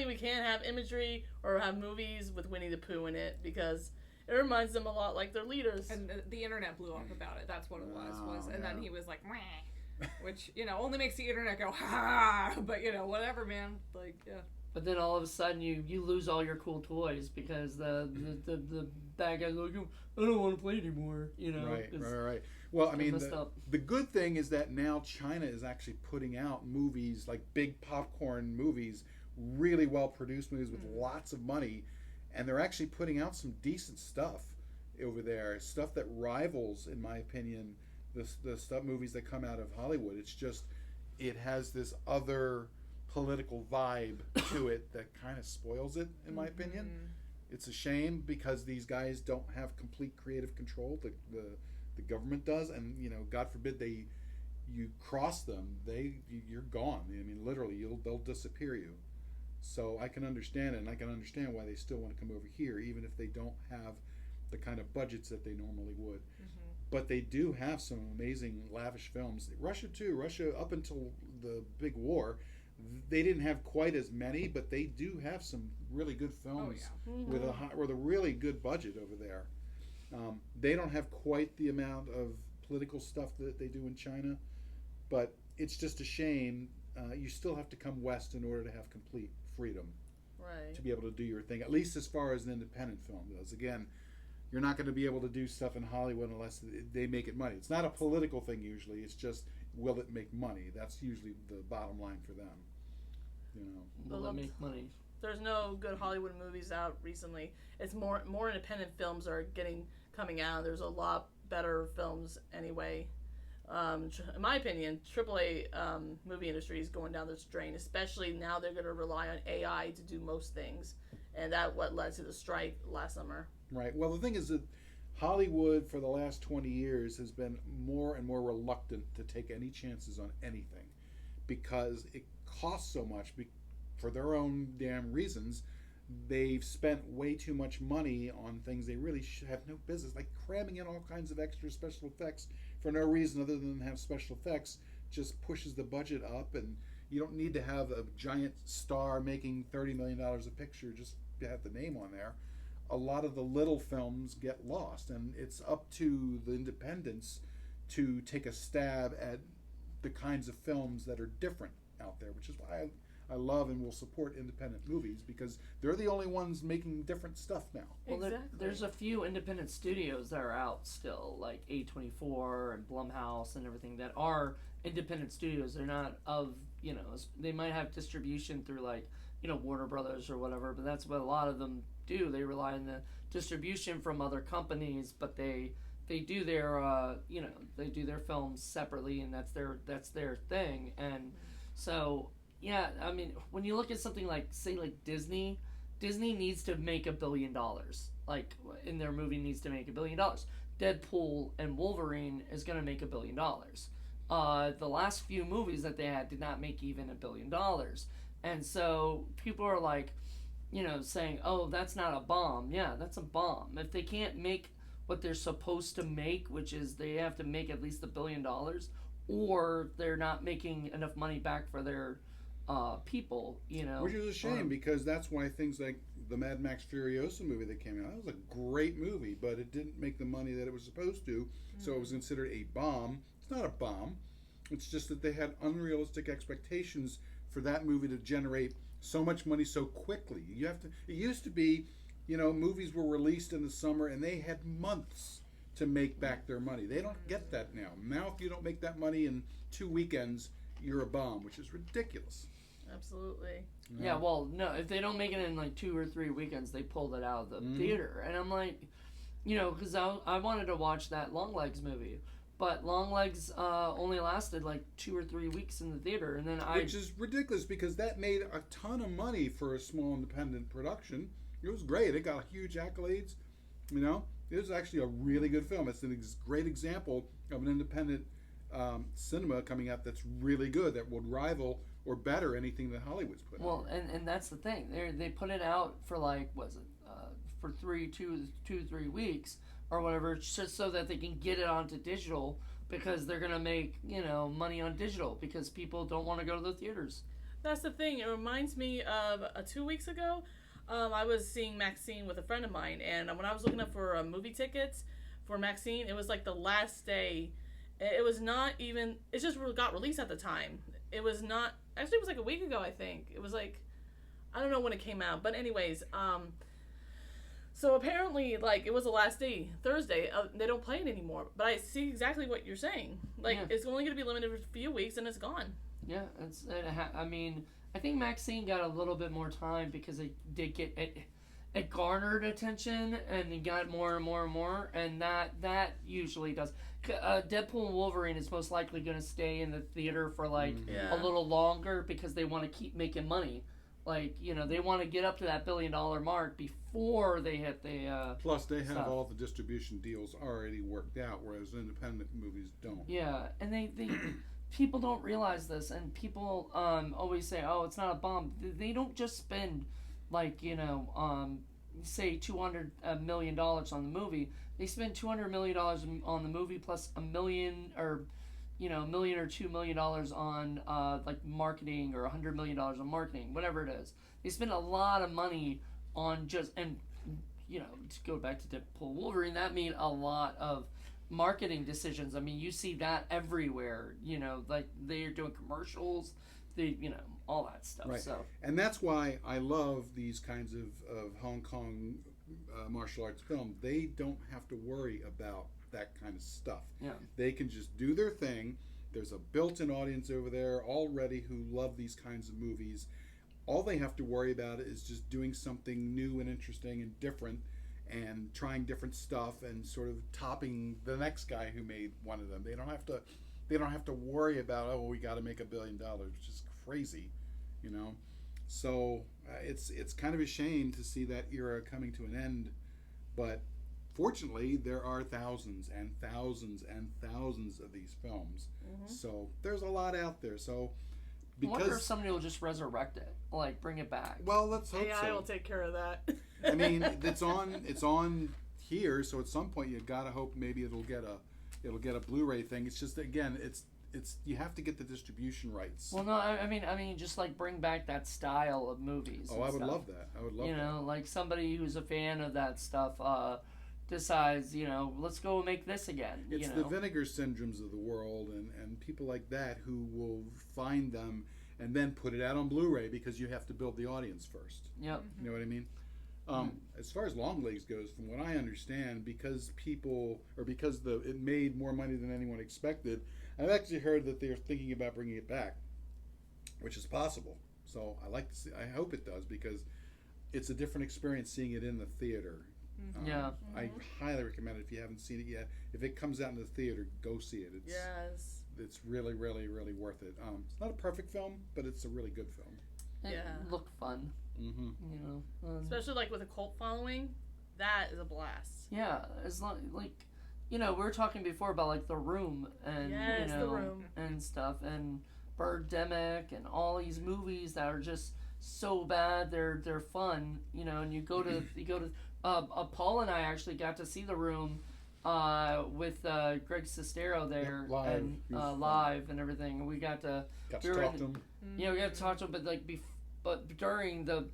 we can't have imagery or have movies with Winnie the Pooh in it because it reminds them a lot like their leaders. And the internet blew up about it. That's what it was. And then he was like, meh, which, only makes the internet go, ha, but, whatever, man. Like, yeah. But then all of a sudden you lose all your cool toys because the bad guy's like, I don't want to play anymore. Right. Well, I mean, the good thing is that now China is actually putting out movies, like big popcorn movies, really well produced movies with lots of money, and they're actually putting out some decent stuff over there. Stuff that rivals, in my opinion, the stuff movies that come out of Hollywood. It's just, it has this other political vibe to it that kind of spoils it, in my opinion. It's a shame because these guys don't have complete creative control. The government does, and God forbid you cross them, you're gone. I mean, literally, they'll disappear you. So I can understand it, and I can understand why they still want to come over here, even if they don't have the kind of budgets that they normally would. But they do have some amazing, lavish films. Russia too. Russia, up until the big war, they didn't have quite as many, but they do have some really good films with a really good budget over there. They don't have quite the amount of political stuff that they do in China, but it's just a shame. You still have to come west in order to have complete freedom, to be able to do your thing, at least as far as an independent film goes. Again, you're not going to be able to do stuff in Hollywood unless they make it money. It's not a political thing usually. It's just, will it make money? That's usually the bottom line for them. Will it make money? There's no good Hollywood movies out recently. It's more independent films are coming out. There's a lot better films anyway. In my opinion, AAA movie industry is going down this drain, especially now they're going to rely on AI to do most things. And that what led to the strike last summer. Right. Well, the thing is that Hollywood for the last 20 years has been more and more reluctant to take any chances on anything because it costs so much for their own damn reasons. They've spent way too much money on things they really have no business, like cramming in all kinds of extra special effects for no reason other than have special effects just pushes the budget up, and you don't need to have a giant star making $30 million a picture just to have the name on there. A lot of the little films get lost, and it's up to the independents to take a stab at the kinds of films that are different out there, which is why I love and will support independent movies, because they're the only ones making different stuff now. Well, there's a few independent studios that are out still, like A24 and Blumhouse and everything, that are independent studios. They're not of, they might have distribution through Warner Brothers or whatever, but that's what a lot of them do. They rely on the distribution from other companies, but they do their they do their films separately, and that's their thing. And so yeah, I mean, when you look at something like, say, like Disney needs to make $1 billion. like in their movie needs to make $1 billion. Deadpool and Wolverine is going to make $1 billion. The last few movies that they had did not make even $1 billion. And so people are like, saying, oh, that's not a bomb. Yeah, that's a bomb. If they can't make what they're supposed to make, which is they have to make at least $1 billion, or they're not making enough money back for their people, Which is a shame, because that's why things like the Mad Max Furiosa movie that came out, that was a great movie, but it didn't make the money that it was supposed to, so it was considered a bomb. It's not a bomb. It's just that they had unrealistic expectations for that movie to generate so much money so quickly. It used to be, movies were released in the summer and they had months to make back their money. They don't get that now. Now, if you don't make that money in 2 weekends, you're a bomb, which is ridiculous. Absolutely. Yeah, well, no, if they don't make it in like 2 or 3 weekends, they pulled it out of the theater. And I'm like, because I wanted to watch that Longlegs movie, but Longlegs only lasted like 2 or 3 weeks in the theater, and then Which is ridiculous, because that made a ton of money for a small independent production. It was great. It got huge accolades. It was actually a really good film. It's a great example of an independent cinema coming out that's really good, that would rival or better anything that Hollywood's put out. Well, and that's the thing. They put it out for like, for 3 weeks or whatever, just so that they can get it onto digital, because they're gonna make money on digital, because people don't want to go to the theaters. That's the thing. It reminds me of 2 weeks ago. I was seeing Maxine with a friend of mine, and when I was looking up for movie tickets for Maxine, it was like the last day. It was not even. It just got released at the time. It was not. Actually, it was like a week ago, I think. It was like, I don't know when it came out, but anyways, so apparently, like, it was the last day, Thursday. They don't play it anymore. But I see exactly what you're saying. Like, It's only going to be limited for a few weeks, and it's gone. Yeah, I think Maxine got a little bit more time because it did get it garnered attention, and it got more and more and more, and that usually does. Deadpool and Wolverine is most likely going to stay in the theater for like a little longer, because they want to keep making money. Like, they want to get up to that $1 billion mark before they hit the Plus, they have stuff. all the distribution deals already worked out, whereas independent movies don't. Yeah, and they people don't realize this, and people always say, oh, it's not a bomb. They don't just spend like, say $200 million on the movie. They spend $200 million on the movie, plus $1 million or $1 million or $2 million on like marketing, or $100 million on marketing, whatever it is. They spend a lot of money on just, and to go back to Deadpool Wolverine, that mean a lot of marketing decisions. I mean, you see that everywhere. Like they're doing commercials, all that stuff. Right. So, and that's why I love these kinds of Hong Kong martial arts film. They don't have to worry about that kind of stuff. Yeah. They can just do their thing. There's a built-in audience over there already who love these kinds of movies. All they have to worry about is just doing something new and interesting and different, and trying different stuff, and sort of topping the next guy who made one of them. They don't have to worry about, oh, we got to make $1 billion, which is crazy, So it's kind of a shame to see that era coming to an end, but fortunately there are thousands and thousands and thousands of these films. So there's a lot out there. So I wonder if somebody will just resurrect it, like bring it back. Well, let's hope AI will take care of that. I mean, it's on here, so at some point you gotta hope maybe it'll get a Blu-ray thing. It's just, again, it's you have to get the distribution rights. Well, no, I mean, just like bring back that style of movies. Oh, I would love that. I would love that. Like somebody who's a fan of that stuff decides, let's go make this again. It's the Vinegar Syndromes of the world, and people like that who will find them and then put it out on Blu-ray, because you have to build the audience first. Yep. You know what I mean? As far as Longlegs goes, from what I understand, because it made more money than anyone expected, I've actually heard that they're thinking about bringing it back, which is possible. So I hope it does, because it's a different experience seeing it in the theater. Yeah. I highly recommend it if you haven't seen it yet. If it comes out in the theater, go see it. It's really, really, really worth it. It's not a perfect film, but it's a really good film. It looked fun. Mm-hmm. Especially like with a cult following. That is a blast. Yeah, it's like, we were talking before about like The Room and Yes, The Room. and stuff and Birdemic and all these movies that are just so bad they're fun, and you go to Paul and I actually got to see The Room with Greg Sestero there live. and live and everything, and we got to talk to him. we got to talk to him, but during the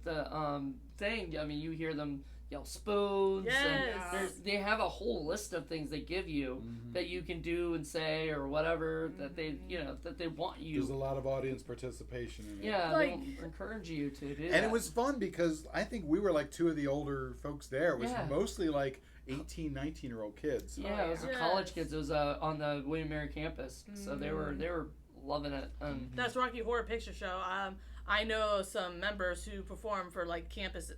thing, I mean, you hear them yell spoons. Yes. And they have a whole list of things they give you that you can do and say or whatever that they that they want you. There's a lot of audience participation in it. Yeah, Like- they'll encourage you to do And that. it was fun because I think we were like two of the older folks there. It was Yeah. mostly like 18, 19-year-old kids. Yeah, it was Yes. college kids. It was on the William Mary campus, so they were loving it. That's Rocky Horror Picture Show. I know some members who perform for like campus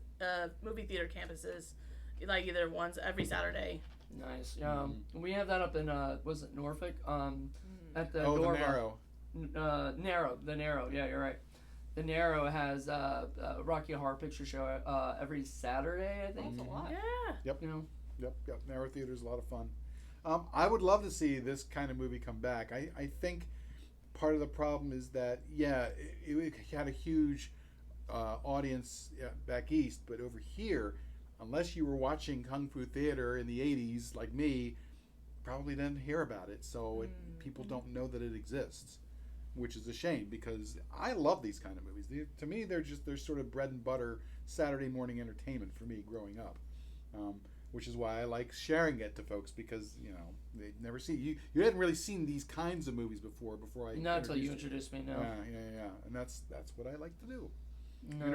movie theater campuses, like either once every Saturday. Nice. We have that up in was it Norfolk? At the The Norva. Narrow. The Narrow. Yeah, you're right. The Narrow has Rocky Horror Picture Show every Saturday, I think. That's a lot. Yeah. Yep. Narrow Theater's a lot of fun. I would love to see this kind of movie come back. I think part of the problem is that, it had a huge audience back east, but over here, unless you were watching Kung Fu Theater in the 80s, like me, probably didn't hear about it. So people don't know that it exists, which is a shame because I love these kind of movies. To me, they're sort of bread and butter Saturday morning entertainment for me growing up. Which is why I like sharing it to folks because they'd never seen you hadn't really seen these kinds of movies before I Not until you introduced me. No. Yeah, and that's what I like to do. No,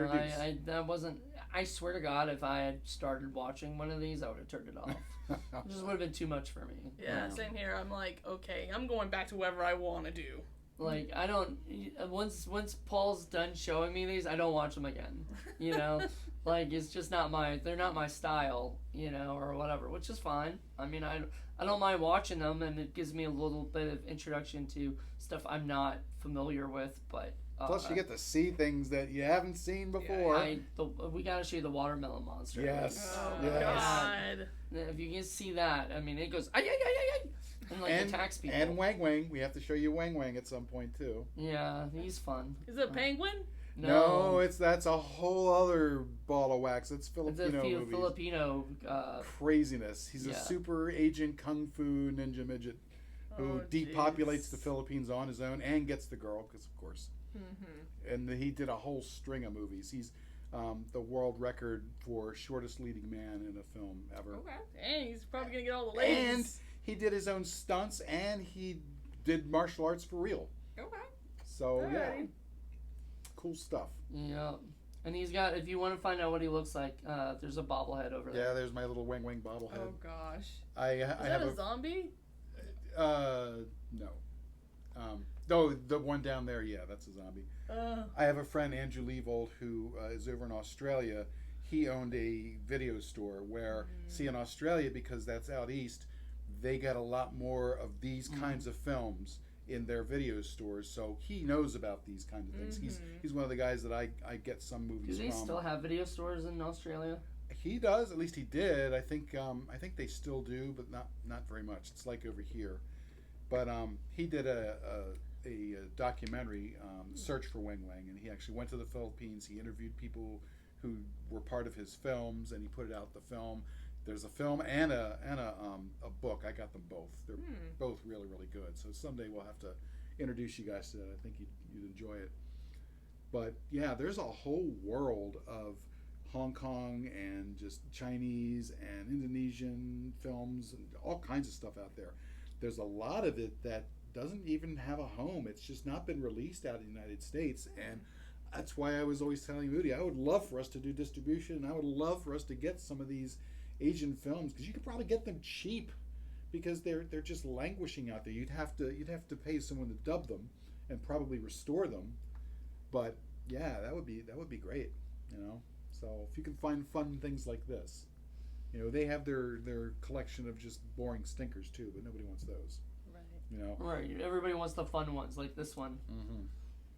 that wasn't. I swear to God, if I had started watching one of these, I would have turned it off. It just would have been too much for me. Yeah, same here. I'm like, okay, I'm going back to whatever I want to do. Like I don't. Once Paul's done showing me these, I don't watch them again. Like it's just not they're not my style, or whatever, which is fine. I mean, I don't mind watching them, and it gives me a little bit of introduction to stuff I'm not familiar with. But plus, you get to see things that you haven't seen before. We gotta show you the watermelon monster. Yes. Oh Yes. my God. If you can see that, I mean, it goes ay ay ay ay ay, and like attacks people. And Wang Wang, we have to show you Wang Wang at some point too. Yeah, he's fun. Is it a penguin? No, that's a whole other ball of wax. It's Filipino movies. Filipino craziness. He's a super agent kung fu ninja midget who depopulates the Philippines on his own and gets the girl, because of course. And he did a whole string of movies. He's the world record for shortest leading man in a film ever. Okay. Dang, he's probably gonna get all the ladies. And he did his own stunts, and he did martial arts for real. Okay. So yeah, cool stuff. Yeah. And he's got, if you want to find out what he looks like, there's a bobblehead over there. Yeah, there's my little Wang Wang bobblehead. Oh gosh. I Is have that a zombie? No. The one down there, yeah, that's a zombie. I have a friend, Andrew Leavold, who is over in Australia. He owned a video store where, see, in Australia, because that's out east, they get a lot more of these kinds of films in their video stores, so he knows about these kinds of things. He's one of the guys that I get some movies Do they from. still have video stores in Australia? He does, at least he did. I think they still do, but not very much. It's like over here. But he did a documentary, Search for Wang Wang, and he actually went to the Philippines. He interviewed people who were part of his films, and he put it out the film. There's a film and a book. I got them both. They're both really, really good. So someday we'll have to introduce you guys to that. I think you'd enjoy it. But yeah, there's a whole world of Hong Kong and just Chinese and Indonesian films and all kinds of stuff out there. There's a lot of it that doesn't even have a home. It's just not been released out in the United States, and that's why I was always telling Moody I would love for us to do distribution, and I would love for us to get some of these Asian films, because you could probably get them cheap, because they're just languishing out there. You'd have to pay someone to dub them and probably restore them, but yeah, that would be great, So if you can find fun things like this, they have their collection of just boring stinkers too, but nobody wants those. Right. Right. Everybody wants the fun ones, like this one.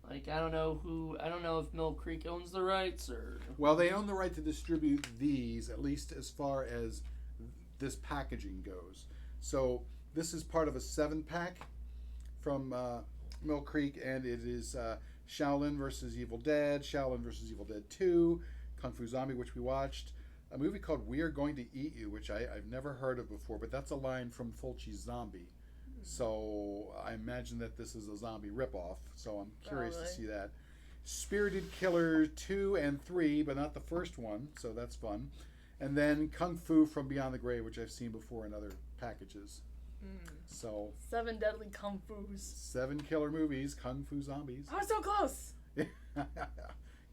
Like, I don't know if Mill Creek owns the rights or... Well, they own the right to distribute these, at least as far as this packaging goes. So this is part of a 7-pack from Mill Creek, and it is Shaolin versus Evil Dead, Shaolin versus Evil Dead 2, Kung Fu Zombie, which we watched, a movie called We Are Going to Eat You, which I've never heard of before, but that's a line from Fulci's Zombie. So I imagine that this is a zombie ripoff, so I'm curious to see that. Spirited Killer 2 and 3, but not the first one, so that's fun. And then Kung Fu from Beyond the Grave, which I've seen before in other packages. So 7 Deadly Kung Fus. 7 killer movies, Kung Fu Zombies. I was so close.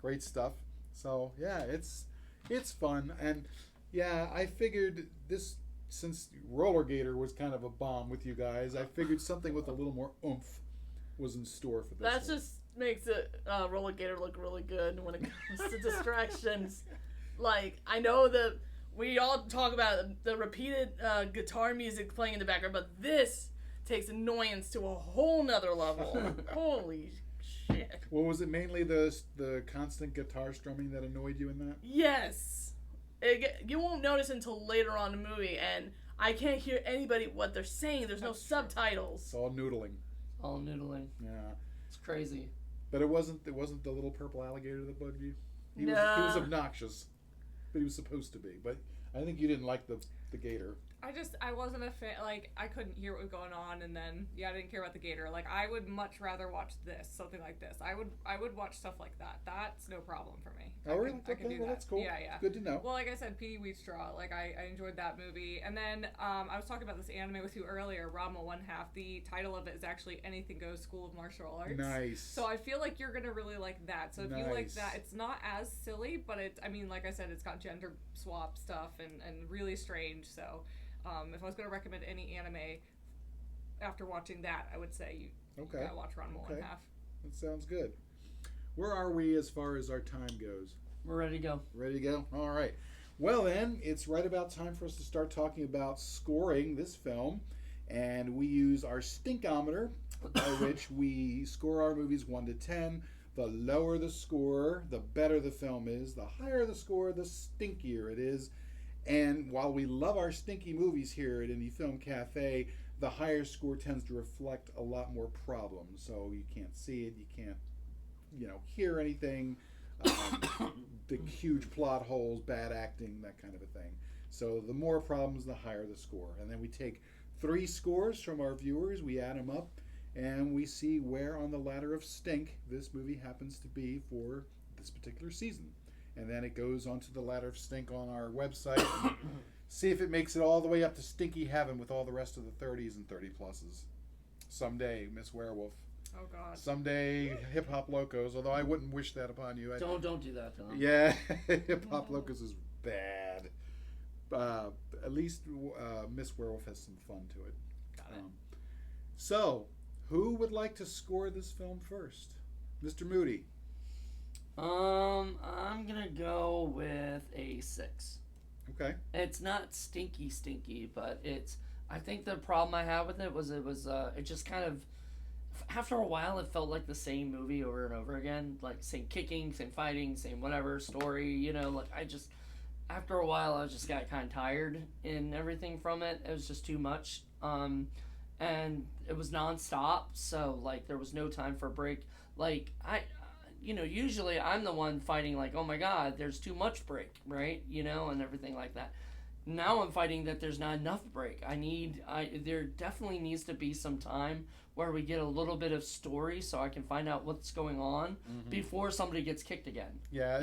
Great stuff. So yeah, it's fun, and yeah, I figured this, since Roller Gator was kind of a bomb with you guys, I figured something with a little more oomph was in store for this. That one. just makes it Roller Gator look really good when it comes to distractions. Like, I know that we all talk about the repeated guitar music playing in the background, but this takes annoyance to a whole nother level. Holy shit. Well, was it mainly the constant guitar strumming that annoyed you in that? Yes. You won't notice until later on in the movie, and I can't hear anybody what they're saying. There's no subtitles. It's all noodling. All noodling. Yeah. It's crazy. But it wasn't the little purple alligator that bugged you? He was obnoxious. But he was supposed to be. But I think you didn't like the gator. I wasn't a fan. Like, I couldn't hear what was going on, and then I didn't care about the gator. Like, I would much rather watch something like this. I would watch stuff like that. That's no problem for me. Oh, really? I can do that. That's cool. Yeah. Good to know. Well, like I said, Petey Wheatstraw. Like, I enjoyed that movie. And then I was talking about this anime with you earlier, Ranma 1/2. The title of it is actually Anything Goes School of Martial Arts. Nice. So I feel like you're gonna really like that. So if you like that, it's not as silly, but like I said, it's got gender swap stuff and really strange. So. If I was going to recommend any anime after watching that, I would say you gotta watch Ranma 1/2. That sounds good. Where are we as far as our time goes? We're ready to go. Ready to go? All right. Well, then, it's right about time for us to start talking about scoring this film. And we use our stinkometer, by which we score our movies 1 to 10. The lower the score, the better the film is. The higher the score, the stinkier it is. And while we love our stinky movies here at Indie Film Cafe, the higher score tends to reflect a lot more problems. So you can't see it, you can't, hear anything, the huge plot holes, bad acting, that kind of a thing. So the more problems, the higher the score. And then we take 3 scores from our viewers, we add them up, and we see where on the ladder of stink this movie happens to be for this particular season. And then it goes onto the ladder of stink on our website. See if it makes it all the way up to stinky heaven with all the rest of the 30s and 30 pluses. Someday, Miss Werewolf. Oh God. Someday, Hip Hop Locos. Although I wouldn't wish that upon you. Don't do that to them. Yeah, Hip Hop Locos is bad. At least Miss Werewolf has some fun to it. Got it. So, who would like to score this film first, Mr. Moody? I'm gonna go with a 6. Okay. It's not stinky, but I think the problem I had with it was it just kind of, after a while, it felt like the same movie over and over again. Like, same kicking, same fighting, same whatever story, after a while, I just got kind of tired in everything from it. It was just too much. And it was nonstop, so, there was no time for a break. Usually I'm the one fighting oh my God, there's too much break, right? And everything like that. Now I'm fighting that there's not enough break. There definitely needs to be some time where we get a little bit of story so I can find out what's going on before somebody gets kicked again. Yeah,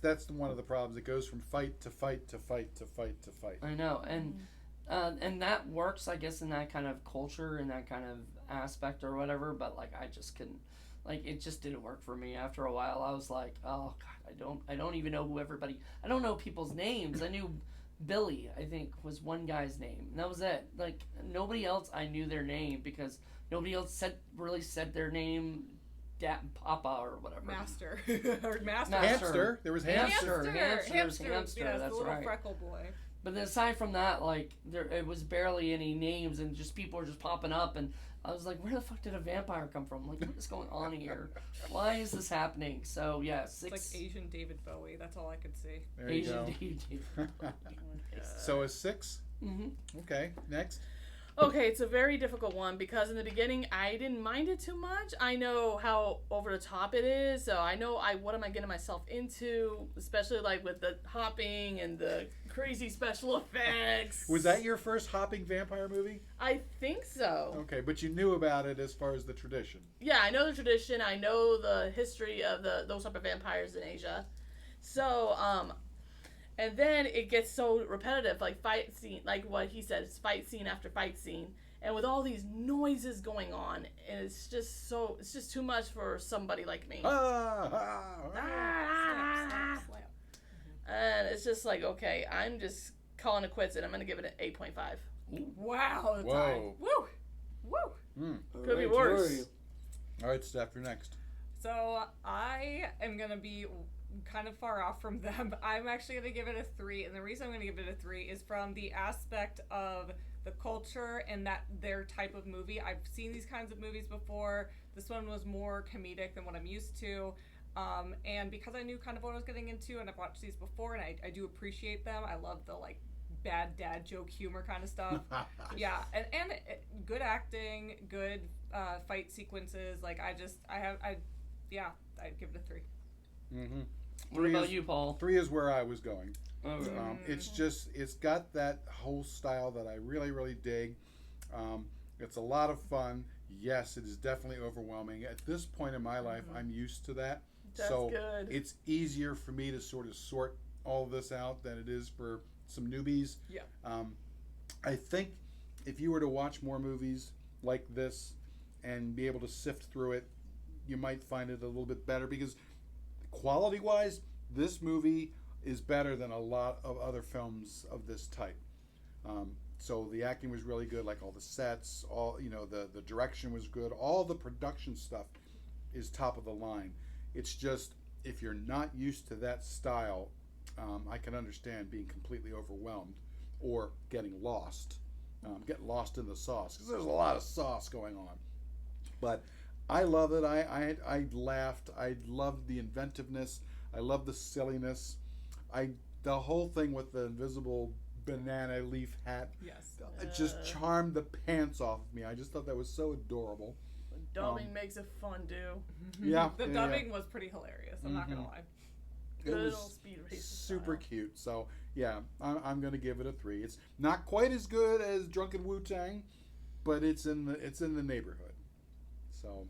that's one of the problems. It goes from fight to fight to fight to fight to fight. I know, and that works, I guess, in that kind of culture and that kind of aspect or whatever, but I just couldn't. It just didn't work for me. After a while, I was like, oh God, I don't even know who everybody. I don't know people's names. I knew Billy, I think, was one guy's name, and that was it. Nobody else I knew their name because nobody else really said their name, Papa or whatever. Master or Master. Hamster. There was Hamster. Hamster. Yes, That's that's the little right. freckle boy. But then aside from that, it was barely any names, and just people were just popping up, and I was like, where the fuck did a vampire come from? Like, what is going on here? Why is this happening? So yeah, 6. It's like Asian David Bowie. That's all I could see. There you go. David. So a 6? Mm-hmm. Okay, next. Okay, it's a very difficult one because in the beginning I didn't mind it too much. I know how over the top it is, so I know what am I getting myself into, especially like with the hopping and the crazy special effects. Was that your first hopping vampire movie? I think so. Okay, but you knew about it as far as the tradition. Yeah, I know the tradition. I know the history of those type of vampires in Asia. So, and then it gets so repetitive, like fight scene, like what he said, it's fight scene after fight scene, and with all these noises going on, and it's just too much for somebody like me. Slap. And it's just like, okay, I'm just calling it quits, and I'm gonna give it an 8.5. Wow, that's Whoa. high. Woo! Woo! Could be worse. All right, Steph, you're next. So I am gonna be kind of far off from them. I'm actually gonna give it a 3, and the reason I'm gonna give it a 3 is from the aspect of the culture and that their type of movie. I've seen these kinds of movies before. This one was more comedic than what I'm used to. And because I knew kind of what I was getting into, and I've watched these before, and I do appreciate them. I love the like bad dad joke humor kind of stuff. Yeah, and good acting, good fight sequences. Like I'd give it a 3. Mm-hmm. What about you, Paul? 3 is where I was going. Okay. It's got that whole style that I really, really dig. It's a lot of fun. Yes, it is definitely overwhelming. At this point in my life, I'm used to that. That's so good. It's easier for me to sort of sort all of this out than it is for some newbies. Yeah. I think if you were to watch more movies like this and be able to sift through it, you might find it a little bit better because quality-wise, this movie is better than a lot of other films of this type. So the acting was really good, like all the sets, the direction was good. All the production stuff is top of the line. It's just, if you're not used to that style, I can understand being completely overwhelmed or getting lost. Get lost in the sauce, because there's a lot of sauce going on. But I love it. I laughed. I loved the inventiveness. I loved the silliness. The whole thing with the invisible banana leaf hat. Yes. It just charmed the pants off of me. I just thought that was so adorable. Dubbing makes it fun, dude. Yeah. The dubbing was pretty hilarious. I'm not gonna lie. It Good was old Speed Racer super style. cute. So yeah, I'm going to give it a 3. It's not quite as good as Drunken Wu-Tang, but it's in the neighborhood. So.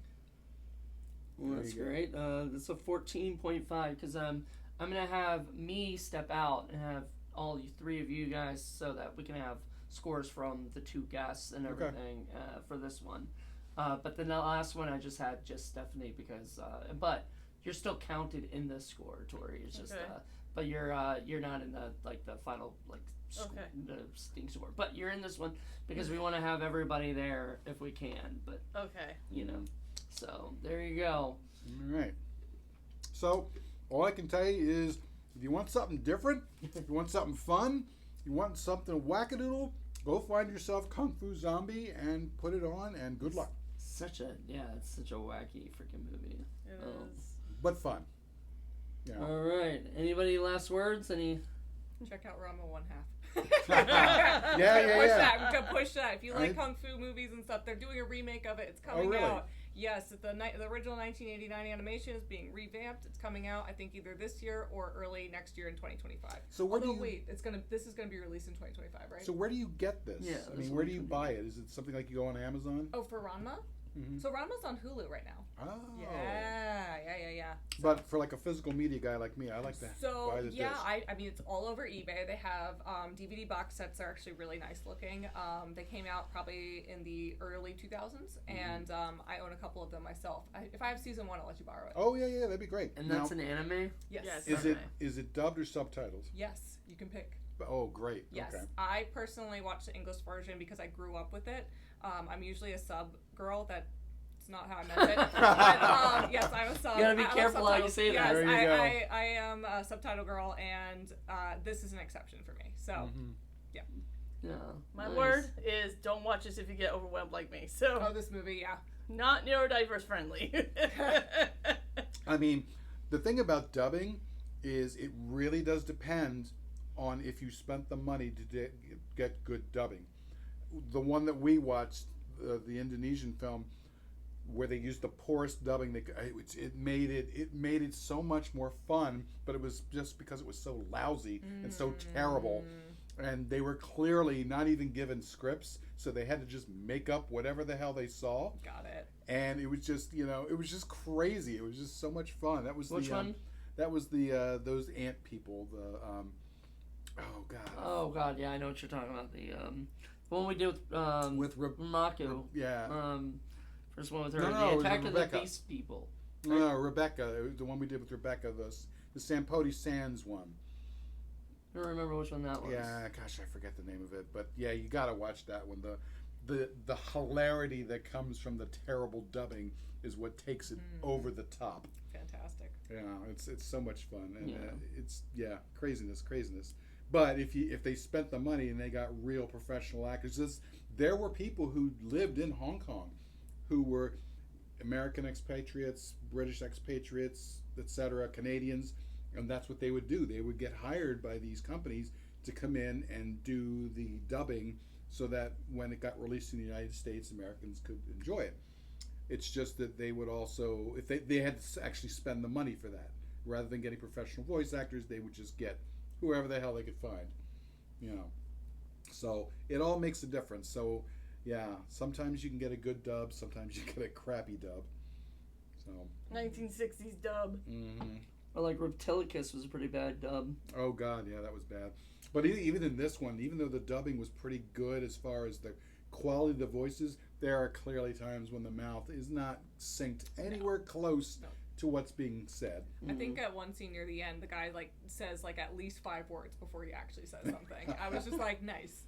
Well, that's great. It's a 14.5 because I'm gonna have me step out and have all you 3 of you guys so that we can have scores from the 2 guests and everything for this one. But then the last one I just had just Stephanie because but you're still counted in the score, Tori. It's just but you're not in the final the sting score. But you're in this one because we want to have everybody there if we can. But so there you go. All right. So all I can tell you is, if you want something different, if you want something fun, you want something wackadoodle, go find yourself Kung Fu Zombie and put it on, and good luck. It's such a wacky freaking movie. It is. But fun. Yeah. All right. Anybody last words? Any? Check out Rama 1/2. Yeah. Push that. If you like kung fu movies and stuff, they're doing a remake of it. It's coming out. Yes, the original 1989 animation is being revamped. It's coming out, I think, either this year or early next year in 2025. So this is gonna be released in 2025, right? So where do you get this? Yeah, I mean, where do you buy it? Is it something like you go on Amazon? Oh, for Ranma? Mm-hmm. So Ranma's on Hulu right now. Oh. Yeah. But for like a physical media guy like me, I like to buy the disc. I mean, it's all over eBay. They have DVD box sets that are actually really nice looking. They came out probably in the early 2000s, and I own a couple of them myself. If I have season 1, I'll let you borrow it. Oh yeah, that'd be great. And that's an anime? Yes. Is it dubbed or subtitled? Yes, you can pick. Oh, great. Yes. Okay. I personally watch the English version because I grew up with it. I'm usually a sub girl. That's not how I meant it. But, yes, I'm a sub. You gotta be careful how you say that. Yes, There you go. I am a subtitle girl, and this is an exception for me. So, yeah. Yeah. My nice. word is don't watch this if you get overwhelmed like me. So Oh, this movie, yeah. not neurodiverse friendly. I mean, the thing about dubbing is it really does depend on if you spent the money to get good dubbing. The one that we watched, the Indonesian film, where they used the poorest dubbing, it made it so much more fun. But it was just because it was so lousy and so terrible, and they were clearly not even given scripts, so they had to just make up whatever the hell they saw. Got it. And it was just, it was just crazy. It was just so much fun. That was Which one? That was the those ant people. Oh god, yeah, I know what you're talking about. The one we did with Mako. Yeah. First one with her. No, the it was Attack of Rebecca. the Beast people. No, Rebecca. The one we did with Rebecca. The Sampodi Sands one. I don't remember which one that was. Yeah, gosh, I forget the name of it. But yeah, you gotta watch that one. The hilarity that comes from the terrible dubbing is what takes it over the top. Fantastic. Yeah, it's so much fun, and Yeah. it's craziness. But if they spent the money and they got real professional actors, there were people who lived in Hong Kong, who were American expatriates, British expatriates, etc., Canadians, and that's what they would do. They would get hired by these companies to come in and do the dubbing, so that when it got released in the United States, Americans could enjoy it. It's just that they would also, if they had to actually spend the money for that, rather than getting professional voice actors, they would just get whoever the hell they could find, So it all makes a difference. So yeah, sometimes you can get a good dub, sometimes you get a crappy dub. So 1960s dub. Mm-hmm. Or like Reptilicus was a pretty bad dub. Oh god, yeah, that was bad. But even in this one, even though the dubbing was pretty good as far as the quality of the voices, there are clearly times when the mouth is not synced anywhere close to what's being said. I think at one scene near the end, the guy says at least 5 words before he actually says something. I was just like, nice.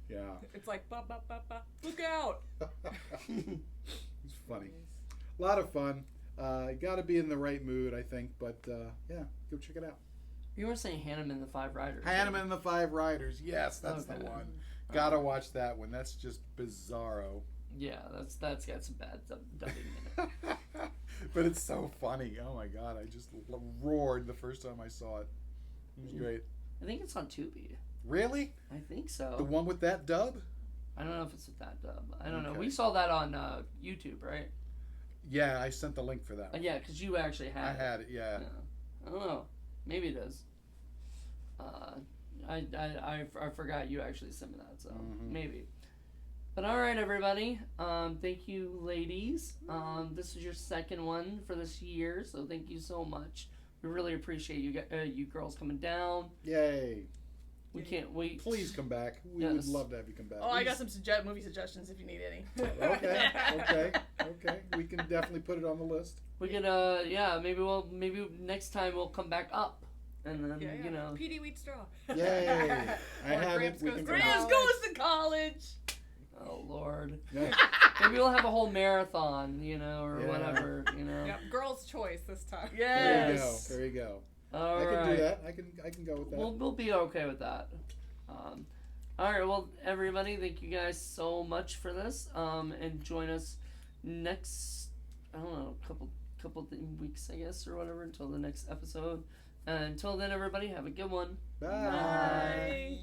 Yeah. It's like, ba ba ba ba, look out. It's funny. A lot of fun. Got to be in the right mood, I think. But yeah, go check it out. You were saying Hanneman and the Five Riders. Hanneman and the Five Riders. Yes, that's the Okay. one. Gotta watch that one. That's just bizarro. Yeah, that's got some bad dubbing in it. But it's so funny. Oh my god, I just roared the first time I saw it. It was great. I think it's on Tubi. Really? I think so. The one with that dub? I don't know if it's with that dub. I don't know. Okay. We saw that on YouTube, right? Yeah, I sent the link for that one. Yeah, because you actually had it. I had it, yeah. I don't know. Maybe it is. I forgot you actually sent me that, so maybe. But all right, everybody. Thank you, ladies. This is your second one for this year, so thank you so much. We really appreciate you girls coming down. Yay. We can't wait. Please come back. We would love to have you come back. Oh, I got some movie suggestions if you need any. Okay. We can definitely put it on the list. We could, maybe next time we'll come back up. And then, PD Wheatstraw. Yay. I have Gramps it. We goes can to come Gramps out. goes to college. Oh, Lord. Yeah. Maybe we'll have a whole marathon, or Yeah. whatever, Yep, girls' choice this time. Yes. There you go. All I right. can do that. I can go with that. We'll be okay with that. All right, well, everybody, thank you guys so much for this. And join us next, I don't know, couple weeks, I guess, or whatever, until the next episode. And until then, everybody, have a good one. Bye. Bye.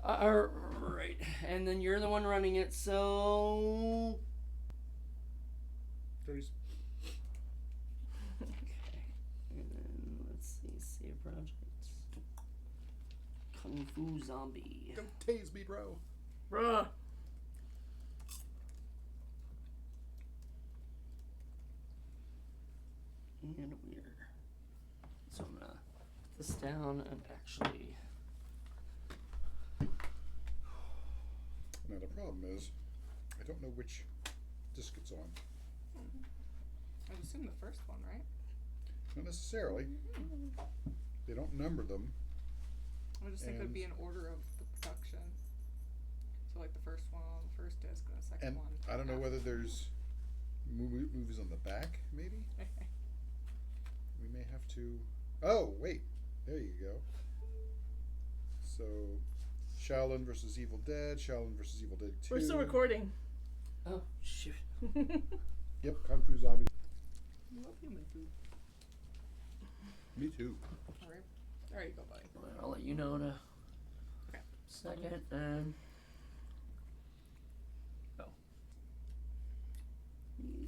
All right, and then you're the one running it, so... Tori's. Okay, and then let's see, save project. Kung Fu Zombie. Don't tase me, bro. Bruh. And we're... So I'm gonna put this down and actually... Now the problem is, I don't know which disc it's on. I would assume the first one, right? Not necessarily. They don't number them. I just think it would be in order of the production. So like the first one on the first disc and the second And one. I don't know whether there's movies on the back, maybe? We may have to... Oh, wait. There you go. So, Shaolin vs. Evil Dead, Shaolin vs. Evil Dead 2. We're still recording. Oh, shoot. Yep, Kung Fu Zombies. I love human food. Me too. Alright. There you go, buddy. Well, I'll let you know in a Okay. second. And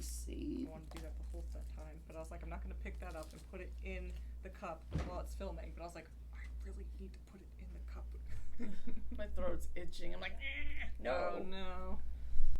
you see. I wanted to do that the whole time, but I was like, I'm not going to pick that up and put it in the cup while it's filming. But I was like, I really need to put it in the cup. My throat's itching. I'm like, no. Oh no.